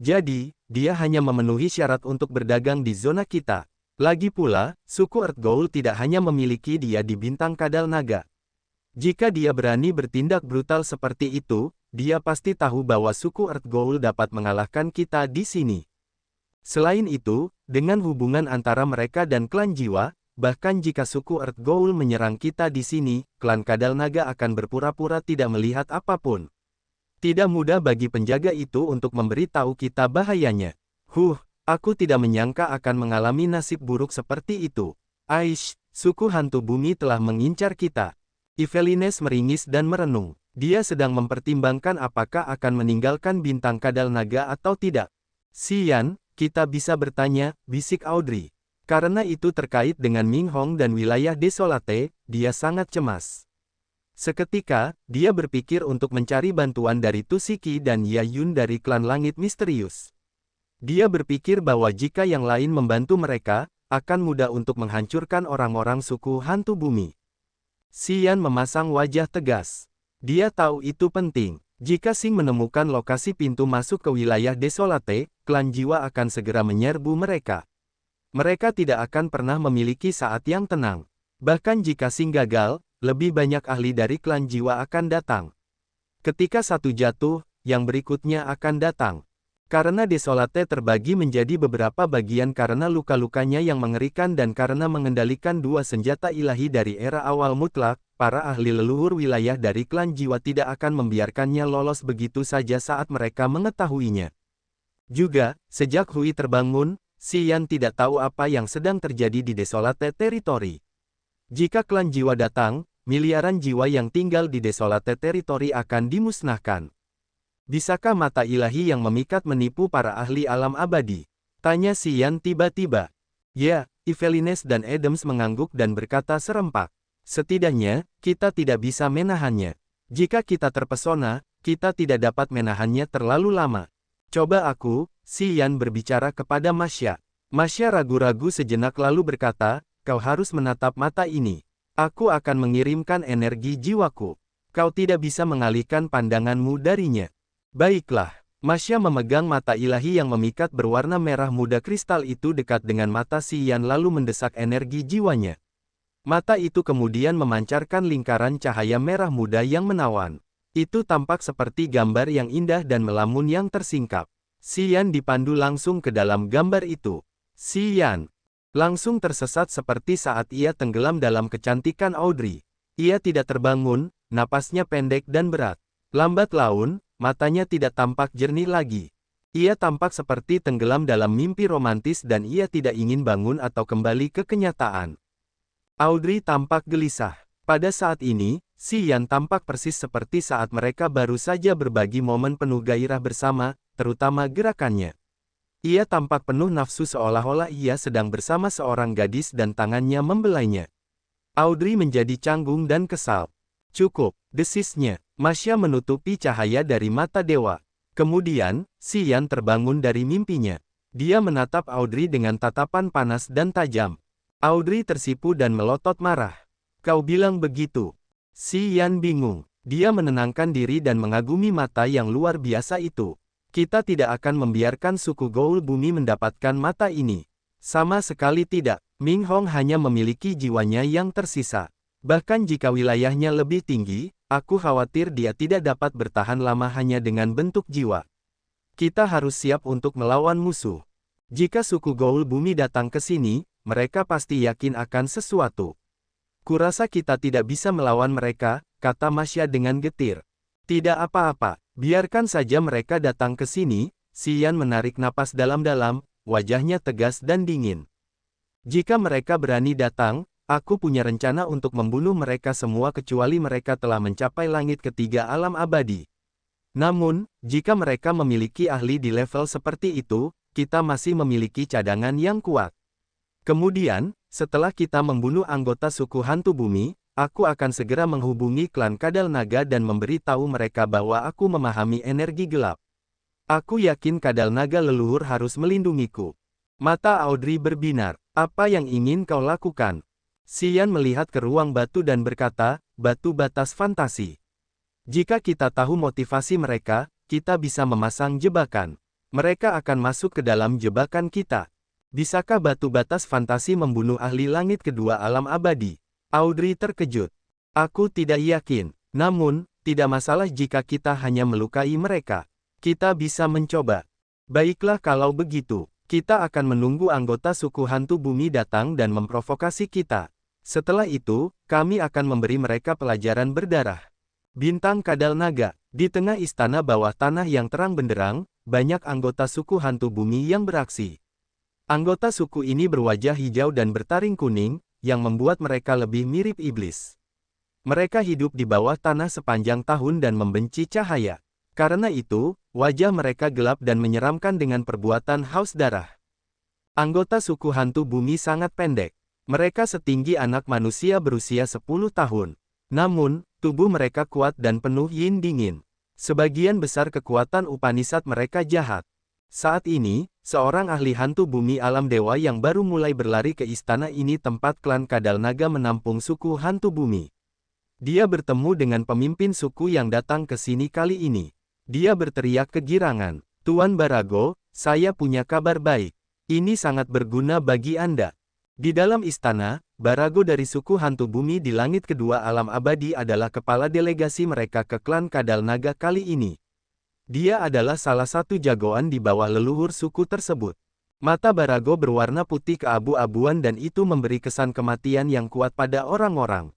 Jadi, dia hanya memenuhi syarat untuk berdagang di zona kita. Lagi pula, suku Earth Gaul tidak hanya memiliki dia di bintang Kadal Naga. Jika dia berani bertindak brutal seperti itu, dia pasti tahu bahwa suku Earth Gaul dapat mengalahkan kita di sini. Selain itu, dengan hubungan antara mereka dan klan jiwa, bahkan jika suku Earth Gaul menyerang kita di sini, klan Kadal Naga akan berpura-pura tidak melihat apapun. Tidak mudah bagi penjaga itu untuk memberitahu kita bahayanya. Aku tidak menyangka akan mengalami nasib buruk seperti itu. Aish, suku hantu bumi telah mengincar kita. Evelines meringis dan merenung. Dia sedang mempertimbangkan apakah akan meninggalkan bintang Kadal Naga atau tidak. Xian, kita bisa bertanya, bisik Audrey. Karena itu terkait dengan Ming Hong dan wilayah Desolate, dia sangat cemas. Seketika, dia berpikir untuk mencari bantuan dari Tusiki dan Yayun dari klan Langit Misterius. Dia berpikir bahwa jika yang lain membantu mereka, akan mudah untuk menghancurkan orang-orang suku hantu bumi. Xian memasang wajah tegas. Dia tahu itu penting. Jika Singh menemukan lokasi pintu masuk ke wilayah Desolate, klan jiwa akan segera menyerbu mereka. Mereka tidak akan pernah memiliki saat yang tenang. Bahkan jika Singh gagal, lebih banyak ahli dari klan jiwa akan datang. Ketika satu jatuh, yang berikutnya akan datang. Karena Desolate terbagi menjadi beberapa bagian karena luka-lukanya yang mengerikan dan karena mengendalikan dua senjata ilahi dari era awal mutlak, para ahli leluhur wilayah dari klan jiwa tidak akan membiarkannya lolos begitu saja saat mereka mengetahuinya. Juga, sejak Hui terbangun, Xian tidak tahu apa yang sedang terjadi di Desolate Territory. Jika klan jiwa datang, miliaran jiwa yang tinggal di Desolate Territory akan dimusnahkan. Bisakah mata ilahi yang memikat menipu para ahli alam abadi? Tanya Xian tiba-tiba. Ya, Evelines dan Adams mengangguk dan berkata serempak. Setidaknya, kita tidak bisa menahannya. Jika kita terpesona, kita tidak dapat menahannya terlalu lama. Coba aku, Xian berbicara kepada Masya. Masya ragu-ragu sejenak lalu berkata, kau harus menatap mata ini. Aku akan mengirimkan energi jiwaku. Kau tidak bisa mengalihkan pandanganmu darinya. Baiklah, Masya memegang mata ilahi yang memikat berwarna merah muda kristal itu dekat dengan mata Xian lalu mendesak energi jiwanya. Mata itu kemudian memancarkan lingkaran cahaya merah muda yang menawan. Itu tampak seperti gambar yang indah dan melamun yang tersingkap. Xian dipandu langsung ke dalam gambar itu. Xian langsung tersesat seperti saat ia tenggelam dalam kecantikan Audrey. Ia tidak terbangun, napasnya pendek dan berat. Lambat laun, matanya tidak tampak jernih lagi. Ia tampak seperti tenggelam dalam mimpi romantis dan ia tidak ingin bangun atau kembali ke kenyataan. Audrey tampak gelisah. Pada saat ini, Xian tampak persis seperti saat mereka baru saja berbagi momen penuh gairah bersama, terutama gerakannya. Ia tampak penuh nafsu seolah-olah ia sedang bersama seorang gadis dan tangannya membelainya. Audrey menjadi canggung dan kesal. Cukup, desisnya. Masya menutupi cahaya dari mata dewa. Kemudian, Xian terbangun dari mimpinya. Dia menatap Audrey dengan tatapan panas dan tajam. Audrey tersipu dan melotot marah. Kau bilang begitu. Xian bingung. Dia menenangkan diri dan mengagumi mata yang luar biasa itu. Kita tidak akan membiarkan suku Goul Bumi mendapatkan mata ini. Sama sekali tidak. Ming Hong hanya memiliki jiwanya yang tersisa. Bahkan jika wilayahnya lebih tinggi, aku khawatir dia tidak dapat bertahan lama hanya dengan bentuk jiwa. Kita harus siap untuk melawan musuh. Jika suku Goul Bumi datang ke sini, mereka pasti yakin akan sesuatu. Kurasa kita tidak bisa melawan mereka, kata Masya dengan getir. Tidak apa-apa, biarkan saja mereka datang ke sini. Xian menarik napas dalam-dalam, wajahnya tegas dan dingin. Jika mereka berani datang, aku punya rencana untuk membunuh mereka semua kecuali mereka telah mencapai langit ketiga alam abadi. Namun, jika mereka memiliki ahli di level seperti itu, kita masih memiliki cadangan yang kuat. Kemudian, setelah kita membunuh anggota suku hantu bumi, aku akan segera menghubungi klan Kadal Naga dan memberi tahu mereka bahwa aku memahami energi gelap. Aku yakin Kadal Naga leluhur harus melindungiku. Mata Audrey berbinar. Apa yang ingin kau lakukan? Xian melihat ke ruang batu dan berkata, batu batas fantasi. Jika kita tahu motivasi mereka, kita bisa memasang jebakan. Mereka akan masuk ke dalam jebakan kita. Bisakah batu batas fantasi membunuh ahli langit kedua alam abadi? Audrey terkejut. Aku tidak yakin. Namun, tidak masalah jika kita hanya melukai mereka. Kita bisa mencoba. Baiklah kalau begitu. Kita akan menunggu anggota suku hantu bumi datang dan memprovokasi kita. Setelah itu, kami akan memberi mereka pelajaran berdarah. Bintang Kadal Naga. Di tengah istana bawah tanah yang terang benderang, banyak anggota suku hantu bumi yang beraksi. Anggota suku ini berwajah hijau dan bertaring kuning, yang membuat mereka lebih mirip iblis. Mereka hidup di bawah tanah sepanjang tahun dan membenci cahaya. Karena itu, wajah mereka gelap dan menyeramkan dengan perbuatan haus darah. Anggota suku hantu bumi sangat pendek. Mereka setinggi anak manusia berusia 10 tahun. Namun, tubuh mereka kuat dan penuh yin dingin. Sebagian besar kekuatan Upanishad mereka jahat. Saat ini, seorang ahli hantu bumi alam dewa yang baru mulai berlari ke istana ini tempat klan Kadal Naga menampung suku hantu bumi. Dia bertemu dengan pemimpin suku yang datang ke sini kali ini. Dia berteriak kegirangan, Tuan Barago, saya punya kabar baik. Ini sangat berguna bagi Anda. Di dalam istana, Barago dari suku hantu bumi di langit kedua alam abadi adalah kepala delegasi mereka ke klan Kadal Naga kali ini. Dia adalah salah satu jagoan di bawah leluhur suku tersebut. Mata Barago berwarna putih keabu-abuan dan itu memberi kesan kematian yang kuat pada orang-orang.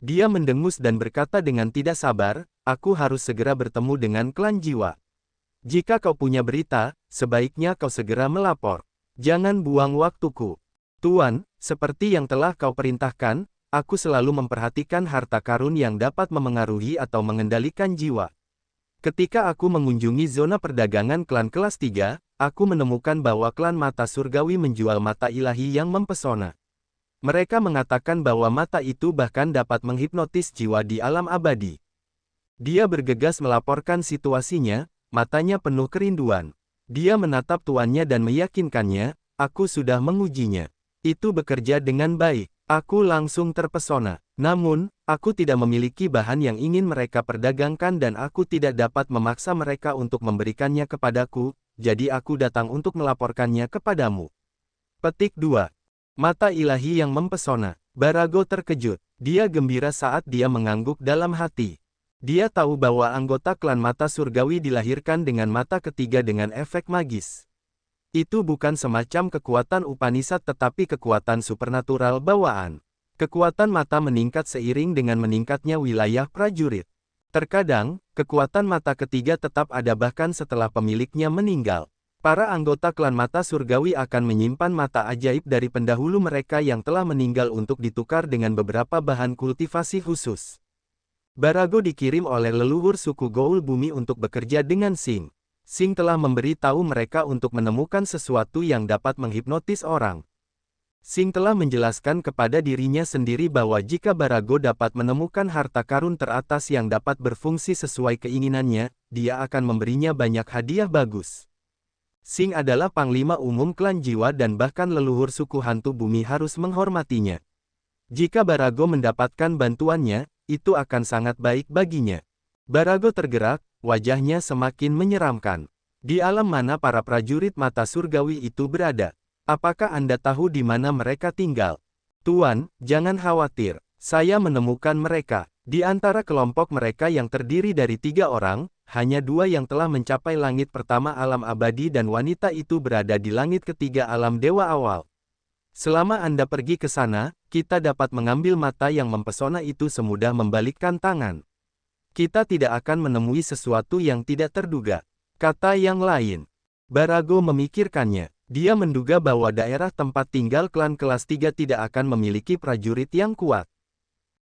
Dia mendengus dan berkata dengan tidak sabar, aku harus segera bertemu dengan klan jiwa. Jika kau punya berita, sebaiknya kau segera melapor. Jangan buang waktuku. Tuan, seperti yang telah kau perintahkan, aku selalu memperhatikan harta karun yang dapat memengaruhi atau mengendalikan jiwa. Ketika aku mengunjungi zona perdagangan klan kelas 3, aku menemukan bahwa klan mata surgawi menjual mata ilahi yang mempesona. Mereka mengatakan bahwa mata itu bahkan dapat menghipnotis jiwa di alam abadi. Dia bergegas melaporkan situasinya, matanya penuh kerinduan. Dia menatap tuannya dan meyakinkannya, aku sudah mengujinya. Itu bekerja dengan baik. Aku langsung terpesona. Namun, aku tidak memiliki bahan yang ingin mereka perdagangkan dan aku tidak dapat memaksa mereka untuk memberikannya kepadaku, jadi aku datang untuk melaporkannya kepadamu. Petik 2. Mata ilahi yang mempesona. Barago terkejut. Dia gembira saat dia mengangguk dalam hati. Dia tahu bahwa anggota klan mata surgawi dilahirkan dengan mata ketiga dengan efek magis. Itu bukan semacam kekuatan Upanishad tetapi kekuatan supernatural bawaan. Kekuatan mata meningkat seiring dengan meningkatnya wilayah prajurit. Terkadang, kekuatan mata ketiga tetap ada bahkan setelah pemiliknya meninggal. Para anggota klan mata surgawi akan menyimpan mata ajaib dari pendahulu mereka yang telah meninggal untuk ditukar dengan beberapa bahan kultivasi khusus. Barago dikirim oleh leluhur suku Goul Bumi untuk bekerja dengan Sing. Sing telah memberi tahu mereka untuk menemukan sesuatu yang dapat menghipnotis orang. Sing telah menjelaskan kepada dirinya sendiri bahwa jika Barago dapat menemukan harta karun teratas yang dapat berfungsi sesuai keinginannya, dia akan memberinya banyak hadiah bagus. Sing adalah panglima umum klan jiwa dan bahkan leluhur suku hantu bumi harus menghormatinya. Jika Barago mendapatkan bantuannya, itu akan sangat baik baginya. Barago tergerak, wajahnya semakin menyeramkan. Di alam mana para prajurit mata surgawi itu berada? Apakah Anda tahu di mana mereka tinggal? Tuan, jangan khawatir. Saya menemukan mereka. Di antara kelompok mereka yang terdiri dari 3 orang, hanya 2 yang telah mencapai langit pertama alam abadi dan wanita itu berada di langit ketiga alam dewa awal. Selama Anda pergi ke sana, kita dapat mengambil mata yang mempesona itu semudah membalikkan tangan. Kita tidak akan menemui sesuatu yang tidak terduga. Kata yang lain. Barago memikirkannya. Dia menduga bahwa daerah tempat tinggal klan kelas 3 tidak akan memiliki prajurit yang kuat.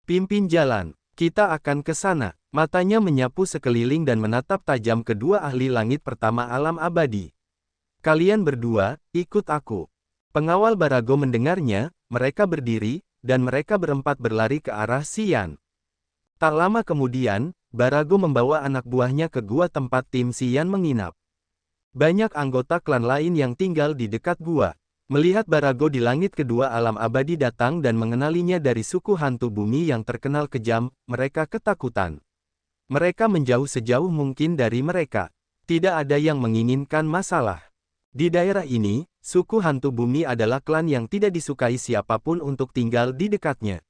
Pimpin jalan. Kita akan ke sana. Matanya menyapu sekeliling dan menatap tajam kedua ahli langit pertama alam abadi. Kalian berdua, ikut aku. Pengawal Barago mendengarnya, mereka berdiri, dan mereka berempat berlari ke arah Xian. Tak lama kemudian, Barago membawa anak buahnya ke gua tempat tim Xian menginap. Banyak anggota klan lain yang tinggal di dekat gua. Melihat Barago di langit kedua alam abadi datang dan mengenalinya dari suku hantu bumi yang terkenal kejam, mereka ketakutan. Mereka menjauh sejauh mungkin dari mereka. Tidak ada yang menginginkan masalah. Di daerah ini, suku hantu bumi adalah klan yang tidak disukai siapapun untuk tinggal di dekatnya.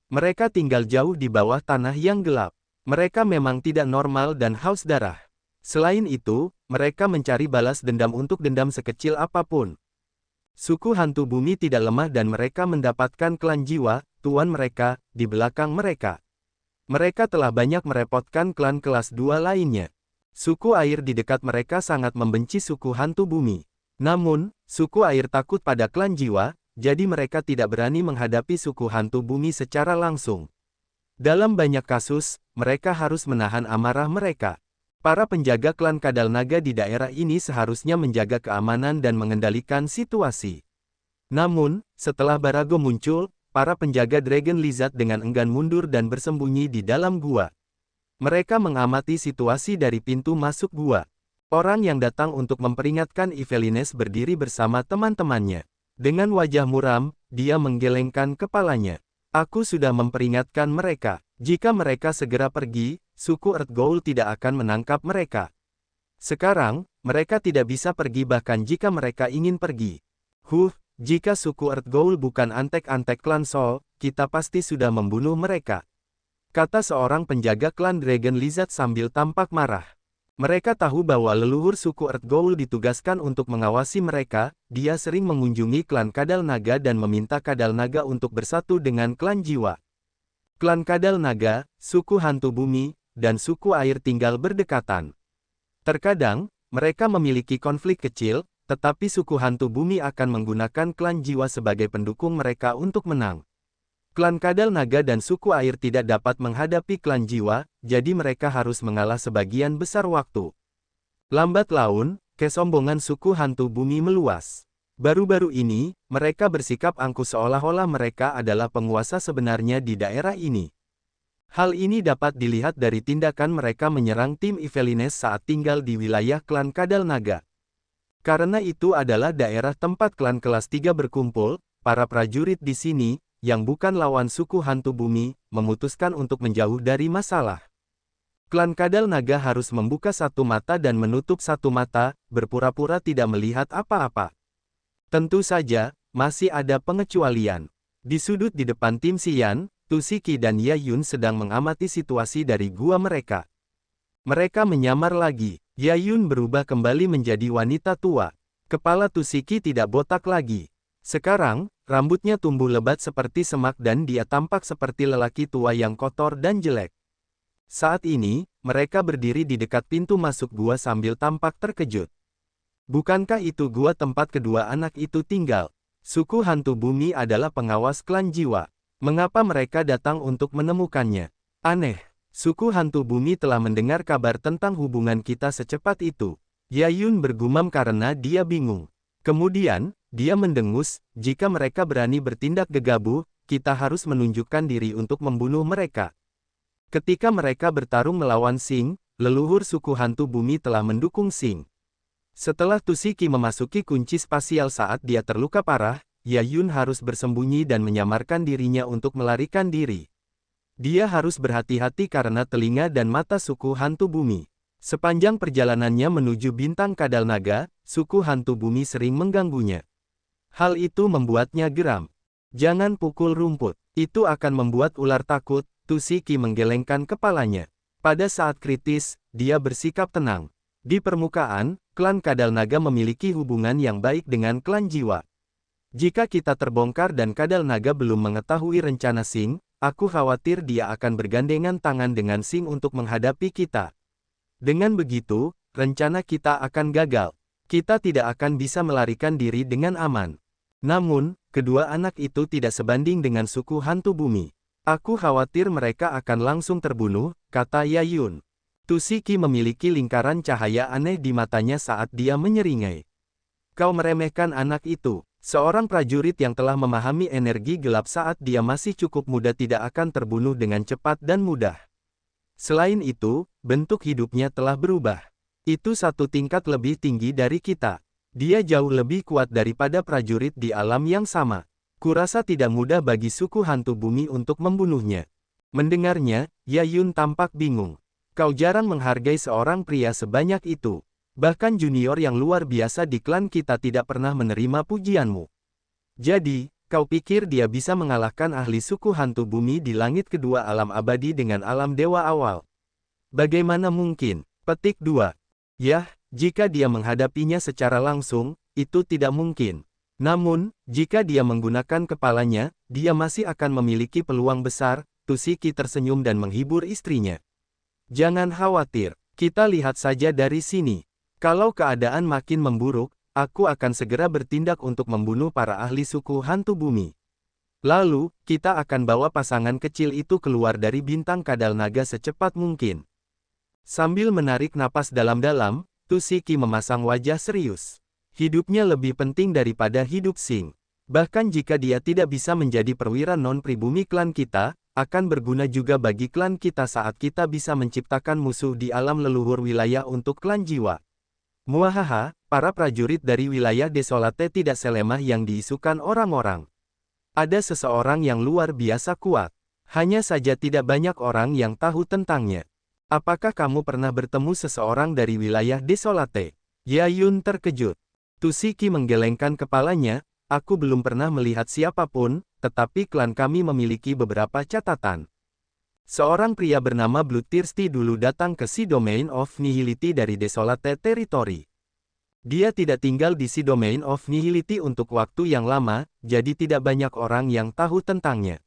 Mereka tinggal jauh di bawah tanah yang gelap. Mereka memang tidak normal dan haus darah. Selain itu, mereka mencari balas dendam untuk dendam sekecil apapun. Suku hantu bumi tidak lemah dan mereka mendapatkan klan jiwa, tuan mereka, di belakang mereka. Mereka telah banyak merepotkan klan kelas 2 lainnya. Suku air di dekat mereka sangat membenci suku hantu bumi. Namun, suku air takut pada klan jiwa, jadi mereka tidak berani menghadapi suku hantu bumi secara langsung. Dalam banyak kasus, mereka harus menahan amarah mereka. Para penjaga klan Kadal Naga di daerah ini seharusnya menjaga keamanan dan mengendalikan situasi. Namun, setelah Barago muncul, para penjaga Dragon Lizard dengan enggan mundur dan bersembunyi di dalam gua. Mereka mengamati situasi dari pintu masuk gua. Orang yang datang untuk memperingatkan Evelines berdiri bersama teman-temannya. Dengan wajah muram, dia menggelengkan kepalanya. Aku sudah memperingatkan mereka. Jika mereka segera pergi, suku Earth Ghoul tidak akan menangkap mereka. Sekarang, mereka tidak bisa pergi bahkan jika mereka ingin pergi. Jika suku Earth Ghoul bukan antek-antek klan Sol, kita pasti sudah membunuh mereka. Kata seorang penjaga klan Dragon Lizard sambil tampak marah. Mereka tahu bahwa leluhur suku Earth Ghoul ditugaskan untuk mengawasi mereka. Dia sering mengunjungi klan Kadal Naga dan meminta Kadal Naga untuk bersatu dengan klan Jiwa. Klan Kadal Naga, suku hantu bumi, dan suku air tinggal berdekatan. Terkadang, mereka memiliki konflik kecil, tetapi suku hantu bumi akan menggunakan klan Jiwa sebagai pendukung mereka untuk menang. Klan Kadal Naga dan suku air tidak dapat menghadapi klan Jiwa, jadi mereka harus mengalah sebagian besar waktu. Lambat laun, kesombongan suku hantu bumi meluas. Baru-baru ini, mereka bersikap angkuh seolah-olah mereka adalah penguasa sebenarnya di daerah ini. Hal ini dapat dilihat dari tindakan mereka menyerang tim Evelines saat tinggal di wilayah klan Kadal Naga. Karena itu adalah daerah tempat klan kelas 3 berkumpul, para prajurit di sini, yang bukan lawan suku hantu bumi, memutuskan untuk menjauh dari masalah. Klan Kadal Naga harus membuka satu mata dan menutup satu mata, berpura-pura tidak melihat apa-apa. Tentu saja, masih ada pengecualian. Di sudut di depan tim Xian, Tusiki dan Yayun sedang mengamati situasi dari gua mereka. Mereka menyamar lagi. Yayun berubah kembali menjadi wanita tua. Kepala Tusiki tidak botak lagi. Sekarang, rambutnya tumbuh lebat seperti semak dan dia tampak seperti lelaki tua yang kotor dan jelek. Saat ini, mereka berdiri di dekat pintu masuk gua sambil tampak terkejut. Bukankah itu gua tempat kedua anak itu tinggal? Suku hantu bumi adalah pengawas klan Jiwa. Mengapa mereka datang untuk menemukannya? Aneh, suku hantu bumi telah mendengar kabar tentang hubungan kita secepat itu. Yayun bergumam karena dia bingung. Kemudian, dia mendengus, jika mereka berani bertindak gegabah, kita harus menunjukkan diri untuk membunuh mereka. Ketika mereka bertarung melawan Sing, leluhur suku hantu bumi telah mendukung Sing. Setelah Tusiki memasuki kunci spasial saat dia terluka parah, Yayun harus bersembunyi dan menyamarkan dirinya untuk melarikan diri. Dia harus berhati-hati karena telinga dan mata suku hantu bumi. Sepanjang perjalanannya menuju bintang Kadal Naga, suku hantu bumi sering mengganggunya. Hal itu membuatnya geram. Jangan pukul rumput, itu akan membuat ular takut. Tusiki menggelengkan kepalanya. Pada saat kritis, dia bersikap tenang. Di permukaan, klan Kadal Naga memiliki hubungan yang baik dengan klan Jiwa. Jika kita terbongkar dan Kadal Naga belum mengetahui rencana Sing, aku khawatir dia akan bergandengan tangan dengan Sing untuk menghadapi kita. Dengan begitu, rencana kita akan gagal. Kita tidak akan bisa melarikan diri dengan aman. Namun, kedua anak itu tidak sebanding dengan suku hantu bumi. Aku khawatir mereka akan langsung terbunuh, kata Yayun. Tusiki memiliki lingkaran cahaya aneh di matanya saat dia menyeringai. Kau meremehkan anak itu. Seorang prajurit yang telah memahami energi gelap saat dia masih cukup muda tidak akan terbunuh dengan cepat dan mudah. Selain itu, bentuk hidupnya telah berubah. Itu satu tingkat lebih tinggi dari kita. Dia jauh lebih kuat daripada prajurit di alam yang sama. Kurasa tidak mudah bagi suku hantu bumi untuk membunuhnya. Mendengarnya, Yayun tampak bingung. Kau jarang menghargai seorang pria sebanyak itu. Bahkan junior yang luar biasa di klan kita tidak pernah menerima pujianmu. Jadi, kau pikir dia bisa mengalahkan ahli suku hantu bumi di langit kedua alam abadi dengan alam dewa awal? Bagaimana mungkin? Petik 2. Yah, jika dia menghadapinya secara langsung, itu tidak mungkin. Namun, jika dia menggunakan kepalanya, dia masih akan memiliki peluang besar. Tusiki tersenyum dan menghibur istrinya. Jangan khawatir, kita lihat saja dari sini. Kalau keadaan makin memburuk, aku akan segera bertindak untuk membunuh para ahli suku hantu bumi. Lalu, kita akan bawa pasangan kecil itu keluar dari bintang Kadal Naga secepat mungkin. Sambil menarik napas dalam-dalam, Tusiki memasang wajah serius. Hidupnya lebih penting daripada hidup Sing. Bahkan jika dia tidak bisa menjadi perwira non-pribumi klan kita, akan berguna juga bagi klan kita saat kita bisa menciptakan musuh di alam leluhur wilayah untuk klan Jiwa. Muahaha, para prajurit dari wilayah Desolate tidak selemah yang diisukan orang-orang. Ada seseorang yang luar biasa kuat. Hanya saja tidak banyak orang yang tahu tentangnya. Apakah kamu pernah bertemu seseorang dari wilayah Desolate? Yayun terkejut. Tusiki menggelengkan kepalanya, aku belum pernah melihat siapapun, tetapi klan kami memiliki beberapa catatan. Seorang pria bernama Bloodthirsty dulu datang ke Sea Domain of Nihility dari Desolate Territory. Dia tidak tinggal di Sea Domain of Nihility untuk waktu yang lama, jadi tidak banyak orang yang tahu tentangnya.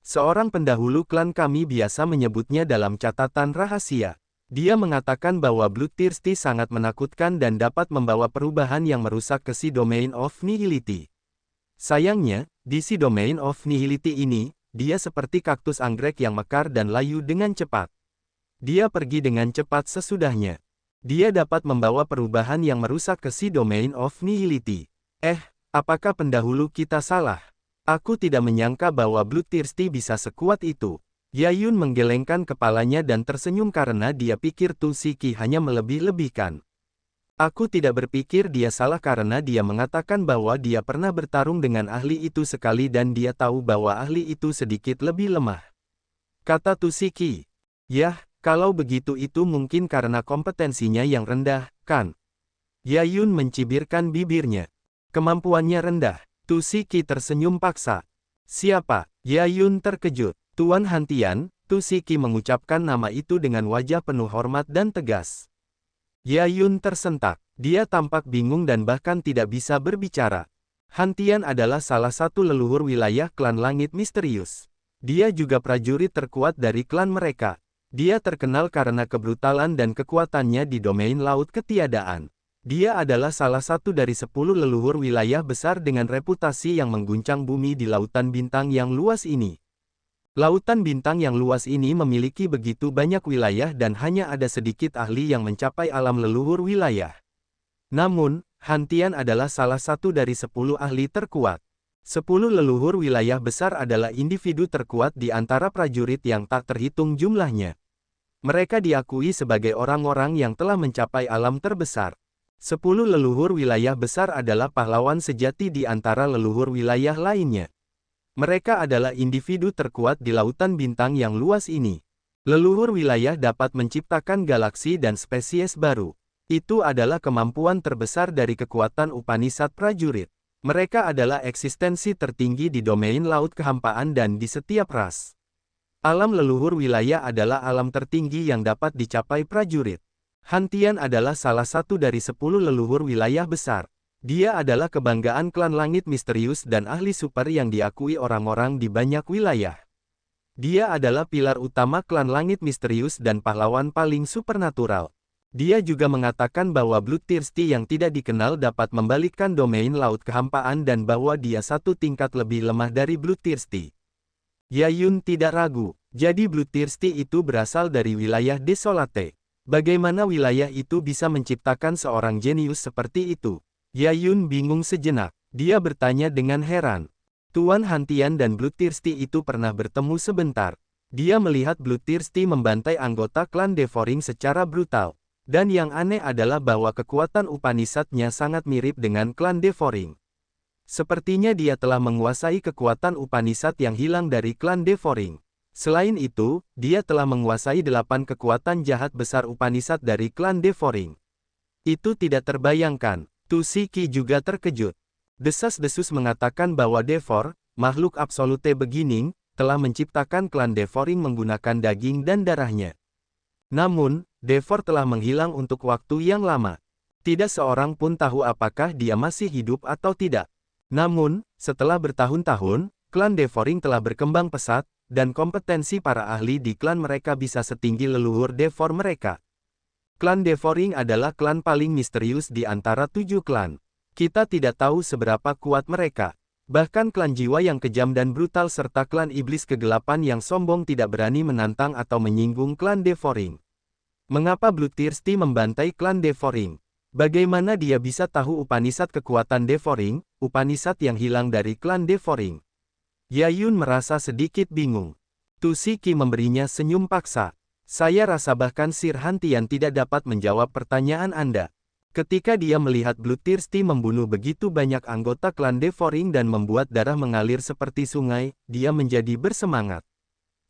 Seorang pendahulu klan kami biasa menyebutnya dalam catatan rahasia. Dia mengatakan bahwa Bloodthirsty sangat menakutkan dan dapat membawa perubahan yang merusak ke Sea Domain of Nihility. Sayangnya, di Sea Domain of Nihility ini, dia seperti kaktus anggrek yang mekar dan layu dengan cepat. Dia pergi dengan cepat sesudahnya. Dia dapat membawa perubahan yang merusak ke Sea Domain of Nihility. Apakah pendahulu kita salah? Aku tidak menyangka bahwa Bloodthirsty bisa sekuat itu. Yayun menggelengkan kepalanya dan tersenyum karena dia pikir Tu Shiki hanya melebih-lebihkan. Aku tidak berpikir dia salah karena dia mengatakan bahwa dia pernah bertarung dengan ahli itu sekali dan dia tahu bahwa ahli itu sedikit lebih lemah. Kata Tu Shiki. Yah, kalau begitu itu mungkin karena kompetensinya yang rendah, kan? Yayun mencibirkan bibirnya. Kemampuannya rendah. Tu Shiki tersenyum paksa. Siapa? Yayun terkejut. Tuan Hantian, Tu Shiki mengucapkan nama itu dengan wajah penuh hormat dan tegas. Yayun tersentak. Dia tampak bingung dan bahkan tidak bisa berbicara. Hantian adalah salah satu leluhur wilayah klan Langit Misterius. Dia juga prajurit terkuat dari klan mereka. Dia terkenal karena kebrutalan dan kekuatannya di domain laut ketiadaan. Dia adalah salah satu dari 10 leluhur wilayah besar dengan reputasi yang mengguncang bumi di lautan bintang yang luas ini. Lautan bintang yang luas ini memiliki begitu banyak wilayah dan hanya ada sedikit ahli yang mencapai alam leluhur wilayah. Namun, Hantian adalah salah satu dari 10 ahli terkuat. 10 leluhur wilayah besar adalah individu terkuat di antara prajurit yang tak terhitung jumlahnya. Mereka diakui sebagai orang-orang yang telah mencapai alam terbesar. 10 leluhur wilayah besar adalah pahlawan sejati di antara leluhur wilayah lainnya. Mereka adalah individu terkuat di lautan bintang yang luas ini. Leluhur wilayah dapat menciptakan galaksi dan spesies baru. Itu adalah kemampuan terbesar dari kekuatan Upanishad prajurit. Mereka adalah eksistensi tertinggi di domain laut kehampaan dan di setiap ras. Alam leluhur wilayah adalah alam tertinggi yang dapat dicapai prajurit. Hantian adalah salah satu dari 10 leluhur wilayah besar. Dia adalah kebanggaan klan Langit Misterius dan ahli super yang diakui orang-orang di banyak wilayah. Dia adalah pilar utama klan Langit Misterius dan pahlawan paling supernatural. Dia juga mengatakan bahwa Bloodthirsty yang tidak dikenal dapat membalikkan domain laut kehampaan dan bahwa dia satu tingkat lebih lemah dari Bloodthirsty. Yayun tidak ragu, jadi Bloodthirsty itu berasal dari wilayah Desolate. Bagaimana wilayah itu bisa menciptakan seorang jenius seperti itu? Yayun bingung sejenak. Dia bertanya dengan heran. Tuan Hantian dan Bloodthirsty itu pernah bertemu sebentar. Dia melihat Bloodthirsty membantai anggota klan Devoring secara brutal. Dan yang aneh adalah bahwa kekuatan Upanishad-nya sangat mirip dengan klan Devoring. Sepertinya dia telah menguasai kekuatan Upanishad yang hilang dari klan Devoring. Selain itu, dia telah menguasai 8 kekuatan jahat besar Upanishad dari klan Devoring. Itu tidak terbayangkan. Tu Shiki juga terkejut. Desas-desus mengatakan bahwa Devor, makhluk absolute beginning, telah menciptakan klan Devoring menggunakan daging dan darahnya. Namun, Devor telah menghilang untuk waktu yang lama. Tidak seorang pun tahu apakah dia masih hidup atau tidak. Namun, setelah bertahun-tahun, klan Devoring telah berkembang pesat, dan kompetensi para ahli di klan mereka bisa setinggi leluhur Devor mereka. Klan Devoring adalah klan paling misterius di antara 7 klan. Kita tidak tahu seberapa kuat mereka. Bahkan klan jiwa yang kejam dan brutal serta klan iblis kegelapan yang sombong tidak berani menantang atau menyinggung klan Devoring. Mengapa Bloodthirsty membantai klan Devoring? Bagaimana dia bisa tahu Upanishad kekuatan Devoring, Upanishad yang hilang dari klan Devoring? Yayun merasa sedikit bingung. Tu Shiki memberinya senyum paksa. Saya rasa bahkan Sir Hantian tidak dapat menjawab pertanyaan Anda. Ketika dia melihat Bloodthirsty membunuh begitu banyak anggota klan Devoring dan membuat darah mengalir seperti sungai, dia menjadi bersemangat.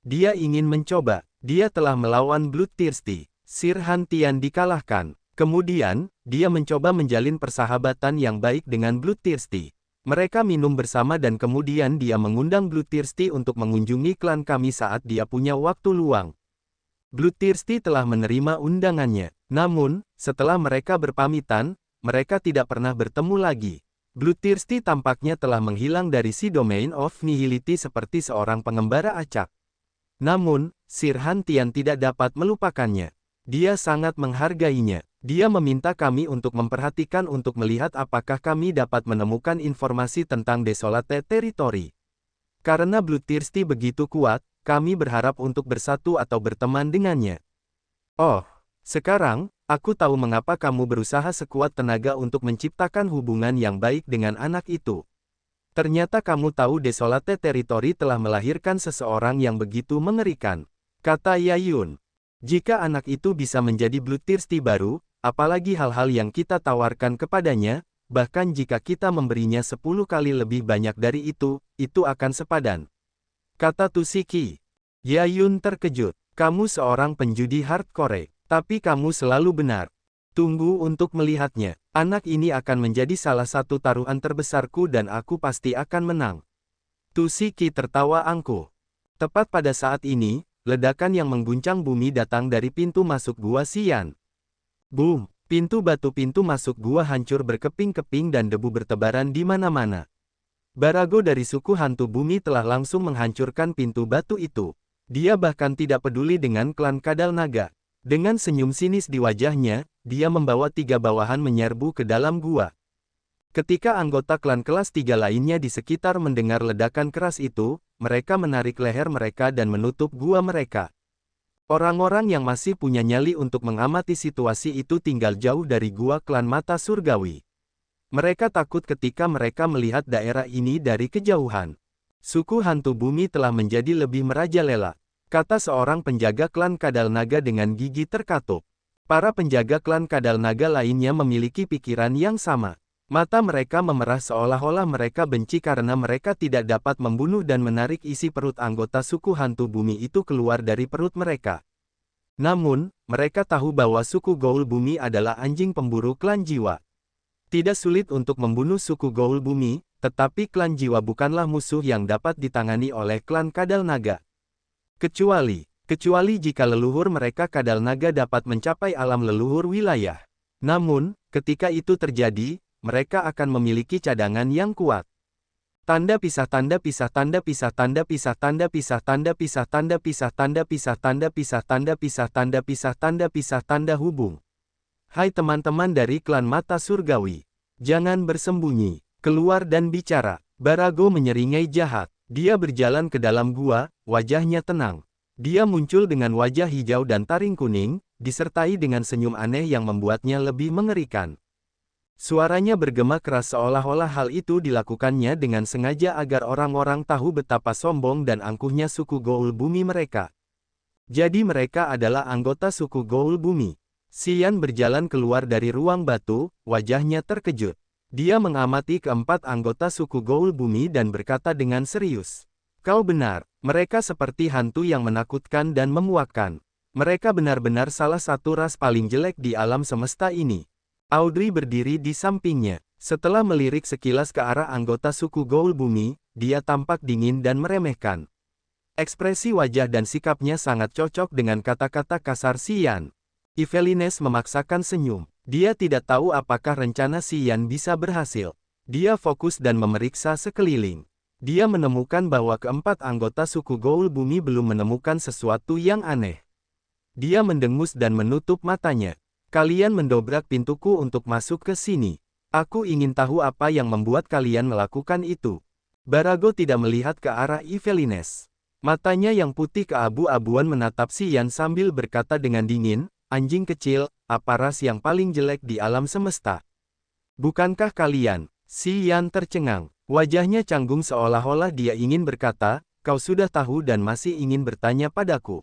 Dia ingin mencoba. Dia telah melawan Bloodthirsty. Sir Hantian dikalahkan. Kemudian, dia mencoba menjalin persahabatan yang baik dengan Bloodthirsty. Mereka minum bersama dan kemudian dia mengundang Bloodthirsty untuk mengunjungi klan kami saat dia punya waktu luang. Bloodthirsty telah menerima undangannya. Namun, setelah mereka berpamitan, mereka tidak pernah bertemu lagi. Bloodthirsty tampaknya telah menghilang dari si Domain of Nihility seperti seorang pengembara acak. Namun, Sir Han Tian tidak dapat melupakannya. Dia sangat menghargainya. Dia meminta kami untuk memperhatikan untuk melihat apakah kami dapat menemukan informasi tentang Desolate Territory. Karena Bloodthirsty begitu kuat, kami berharap untuk bersatu atau berteman dengannya. Oh, sekarang, aku tahu mengapa kamu berusaha sekuat tenaga untuk menciptakan hubungan yang baik dengan anak itu. Ternyata kamu tahu Desolate Territory telah melahirkan seseorang yang begitu mengerikan, kata Yayun. Jika anak itu bisa menjadi Bloodthirsty baru, apalagi hal-hal yang kita tawarkan kepadanya, bahkan jika kita memberinya 10 kali lebih banyak dari itu akan sepadan. Kata Tusiki. Yayun terkejut. Kamu seorang penjudi hardcore, tapi kamu selalu benar. Tunggu untuk melihatnya. Anak ini akan menjadi salah satu taruhan terbesarku dan aku pasti akan menang. Tusiki tertawa angkuh. Tepat pada saat ini, ledakan yang mengguncang bumi datang dari pintu masuk gua Xian. Boom! Pintu masuk gua hancur berkeping-keping dan debu bertebaran di mana-mana. Barago dari suku hantu bumi telah langsung menghancurkan pintu batu itu. Dia bahkan tidak peduli dengan klan Kadal Naga. Dengan senyum sinis di wajahnya, dia membawa 3 bawahan menyerbu ke dalam gua. Ketika anggota klan kelas 3 lainnya di sekitar mendengar ledakan keras itu, mereka menarik leher mereka dan menutup gua mereka. Orang-orang yang masih punya nyali untuk mengamati situasi itu tinggal jauh dari gua klan mata surgawi. Mereka takut ketika mereka melihat daerah ini dari kejauhan. Suku hantu bumi telah menjadi lebih merajalela, kata seorang penjaga klan Kadal Naga dengan gigi terkatup. Para penjaga klan Kadal Naga lainnya memiliki pikiran yang sama. Mata mereka memerah seolah-olah mereka benci karena mereka tidak dapat membunuh dan menarik isi perut anggota suku hantu bumi itu keluar dari perut mereka. Namun, mereka tahu bahwa suku Gaul Bumi adalah anjing pemburu klan jiwa. Tidak sulit untuk membunuh suku Gaul Bumi, tetapi klan jiwa bukanlah musuh yang dapat ditangani oleh klan Kadal Naga. Kecuali jika leluhur mereka Kadal Naga dapat mencapai alam leluhur wilayah. Namun, ketika itu terjadi, mereka akan memiliki cadangan yang kuat. Tanda pisah tanda pisah tanda pisah tanda pisah tanda pisah tanda pisah tanda pisah tanda pisah tanda pisah tanda pisah tanda pisah tanda pisah tanda hubung. Hai teman-teman dari klan mata surgawi. Jangan bersembunyi. Keluar dan bicara. Barago menyeringai jahat. Dia berjalan ke dalam gua, wajahnya tenang. Dia muncul dengan wajah hijau dan taring kuning, disertai dengan senyum aneh yang membuatnya lebih mengerikan. Suaranya bergema keras seolah-olah hal itu dilakukannya dengan sengaja agar orang-orang tahu betapa sombong dan angkuhnya suku Gaul Bumi mereka. Jadi mereka adalah anggota suku Gaul Bumi. Xian berjalan keluar dari ruang batu, wajahnya terkejut. Dia mengamati keempat anggota suku Gaul Bumi dan berkata dengan serius. Kau benar, mereka seperti hantu yang menakutkan dan memuakkan. Mereka benar-benar salah satu ras paling jelek di alam semesta ini. Audrey berdiri di sampingnya. Setelah melirik sekilas ke arah anggota suku Gaul Bumi, dia tampak dingin dan meremehkan. Ekspresi wajah dan sikapnya sangat cocok dengan kata-kata kasar Xian. Yvelines memaksakan senyum. Dia tidak tahu apakah rencana Xian bisa berhasil. Dia fokus dan memeriksa sekeliling. Dia menemukan bahwa keempat anggota suku Gaul Bumi belum menemukan sesuatu yang aneh. Dia mendengus dan menutup matanya. Kalian mendobrak pintuku untuk masuk ke sini. Aku ingin tahu apa yang membuat kalian melakukan itu. Barago tidak melihat ke arah Yvelines. Matanya yang putih keabu-abuan menatap Xian sambil berkata dengan dingin, anjing kecil, apa ras yang paling jelek di alam semesta? Bukankah kalian? Xian tercengang. Wajahnya canggung seolah-olah dia ingin berkata, kau sudah tahu dan masih ingin bertanya padaku.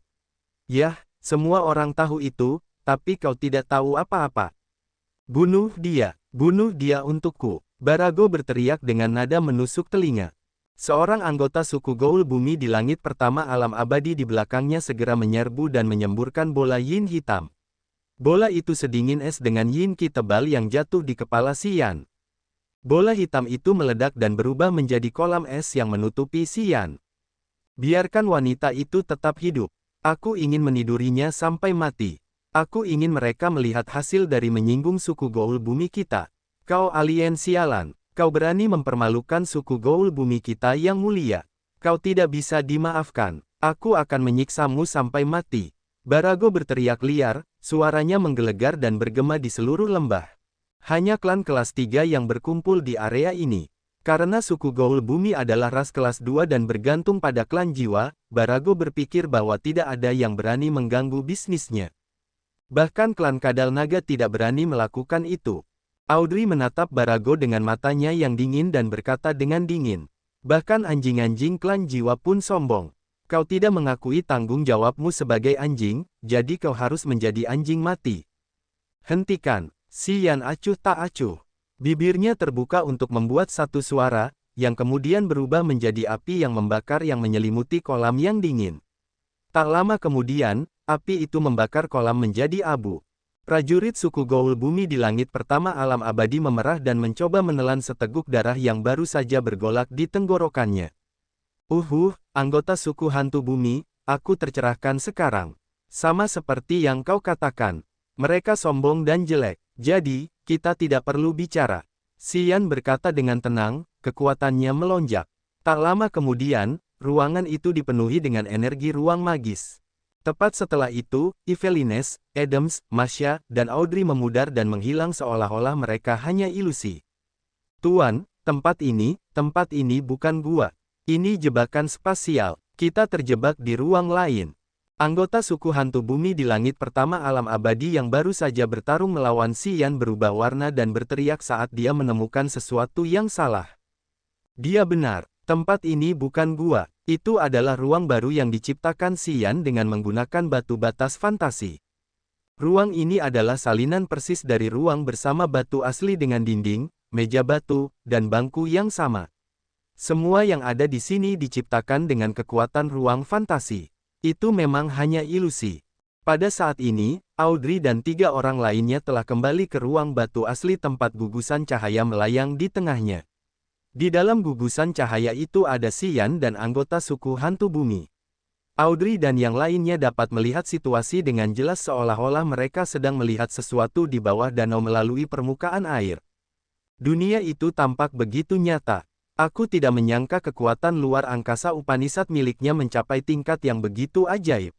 Yah, semua orang tahu itu, tapi kau tidak tahu apa-apa. Bunuh dia untukku. Barago berteriak dengan nada menusuk telinga. Seorang anggota suku Gaul Bumi di langit pertama alam abadi di belakangnya segera menyerbu dan menyemburkan bola yin hitam. Bola itu sedingin es dengan yin ki tebal yang jatuh di kepala Xian. Bola hitam itu meledak dan berubah menjadi kolam es yang menutupi Xian. Biarkan wanita itu tetap hidup. Aku ingin menidurinya sampai mati. Aku ingin mereka melihat hasil dari menyinggung suku Goul bumi kita. Kau alien sialan, kau berani mempermalukan suku Goul bumi kita yang mulia. Kau tidak bisa dimaafkan. Aku akan menyiksamu sampai mati. Barago berteriak liar, suaranya menggelegar dan bergema di seluruh lembah. Hanya klan kelas 3 yang berkumpul di area ini. Karena suku Goul bumi adalah ras kelas 2 dan bergantung pada klan jiwa, Barago berpikir bahwa tidak ada yang berani mengganggu bisnisnya. Bahkan klan Kadal Naga tidak berani melakukan itu. Audrey menatap Barago dengan matanya yang dingin dan berkata dengan dingin. Bahkan anjing-anjing klan jiwa pun sombong. Kau tidak mengakui tanggung jawabmu sebagai anjing, jadi kau harus menjadi anjing mati. Hentikan, Xian acuh tak acuh. Bibirnya terbuka untuk membuat satu suara, yang kemudian berubah menjadi api yang membakar yang menyelimuti kolam yang dingin. Tak lama kemudian, api itu membakar kolam menjadi abu. Prajurit suku Goul bumi di langit pertama alam abadi memerah dan mencoba menelan seteguk darah yang baru saja bergolak di tenggorokannya. Anggota suku hantu bumi, aku tercerahkan sekarang. Sama seperti yang kau katakan. Mereka sombong dan jelek, jadi, kita tidak perlu bicara. Xian berkata dengan tenang, kekuatannya melonjak. Tak lama kemudian, ruangan itu dipenuhi dengan energi ruang magis. Tepat setelah itu, Evelines, Adams, Masha, dan Audrey memudar dan menghilang seolah-olah mereka hanya ilusi. Tuan, tempat ini bukan gua. Ini jebakan spasial. Kita terjebak di ruang lain. Anggota suku hantu bumi di langit pertama alam abadi yang baru saja bertarung melawan Xian berubah warna dan berteriak saat dia menemukan sesuatu yang salah. Dia benar, tempat ini bukan gua. Itu adalah ruang baru yang diciptakan Xian dengan menggunakan batu batas fantasi. Ruang ini adalah salinan persis dari ruang bersama batu asli dengan dinding, meja batu, dan bangku yang sama. Semua yang ada di sini diciptakan dengan kekuatan ruang fantasi. Itu memang hanya ilusi. Pada saat ini, Audrey dan 3 orang lainnya telah kembali ke ruang batu asli tempat gugusan cahaya melayang di tengahnya. Di dalam gugusan cahaya itu ada Xian dan anggota suku hantu bumi. Audrey dan yang lainnya dapat melihat situasi dengan jelas seolah-olah mereka sedang melihat sesuatu di bawah danau melalui permukaan air. Dunia itu tampak begitu nyata. Aku tidak menyangka kekuatan luar angkasa Upanishad miliknya mencapai tingkat yang begitu ajaib.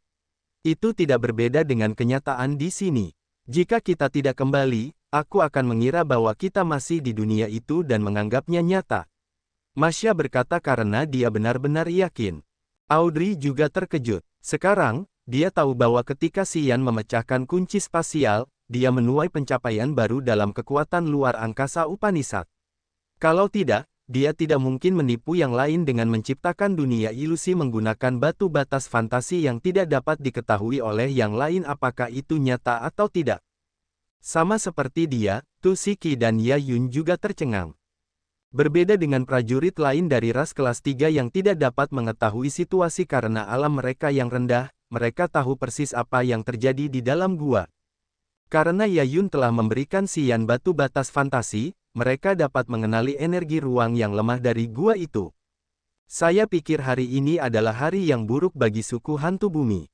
Itu tidak berbeda dengan kenyataan di sini. Jika kita tidak kembali, aku akan mengira bahwa kita masih di dunia itu dan menganggapnya nyata. Masha berkata karena dia benar-benar yakin. Audrey juga terkejut. Sekarang, dia tahu bahwa ketika Xian memecahkan kunci spasial, dia menuai pencapaian baru dalam kekuatan luar angkasa Upanishad. Kalau tidak, dia tidak mungkin menipu yang lain dengan menciptakan dunia ilusi menggunakan batu batas fantasi yang tidak dapat diketahui oleh yang lain apakah itu nyata atau tidak. Sama seperti dia, Tu Shiki dan Ya Yun juga tercengang. Berbeda dengan prajurit lain dari ras kelas 3 yang tidak dapat mengetahui situasi karena alam mereka yang rendah, mereka tahu persis apa yang terjadi di dalam gua. Karena Ya Yun telah memberikan Xian batu batas fantasi, mereka dapat mengenali energi ruang yang lemah dari gua itu. Saya pikir hari ini adalah hari yang buruk bagi suku hantu bumi.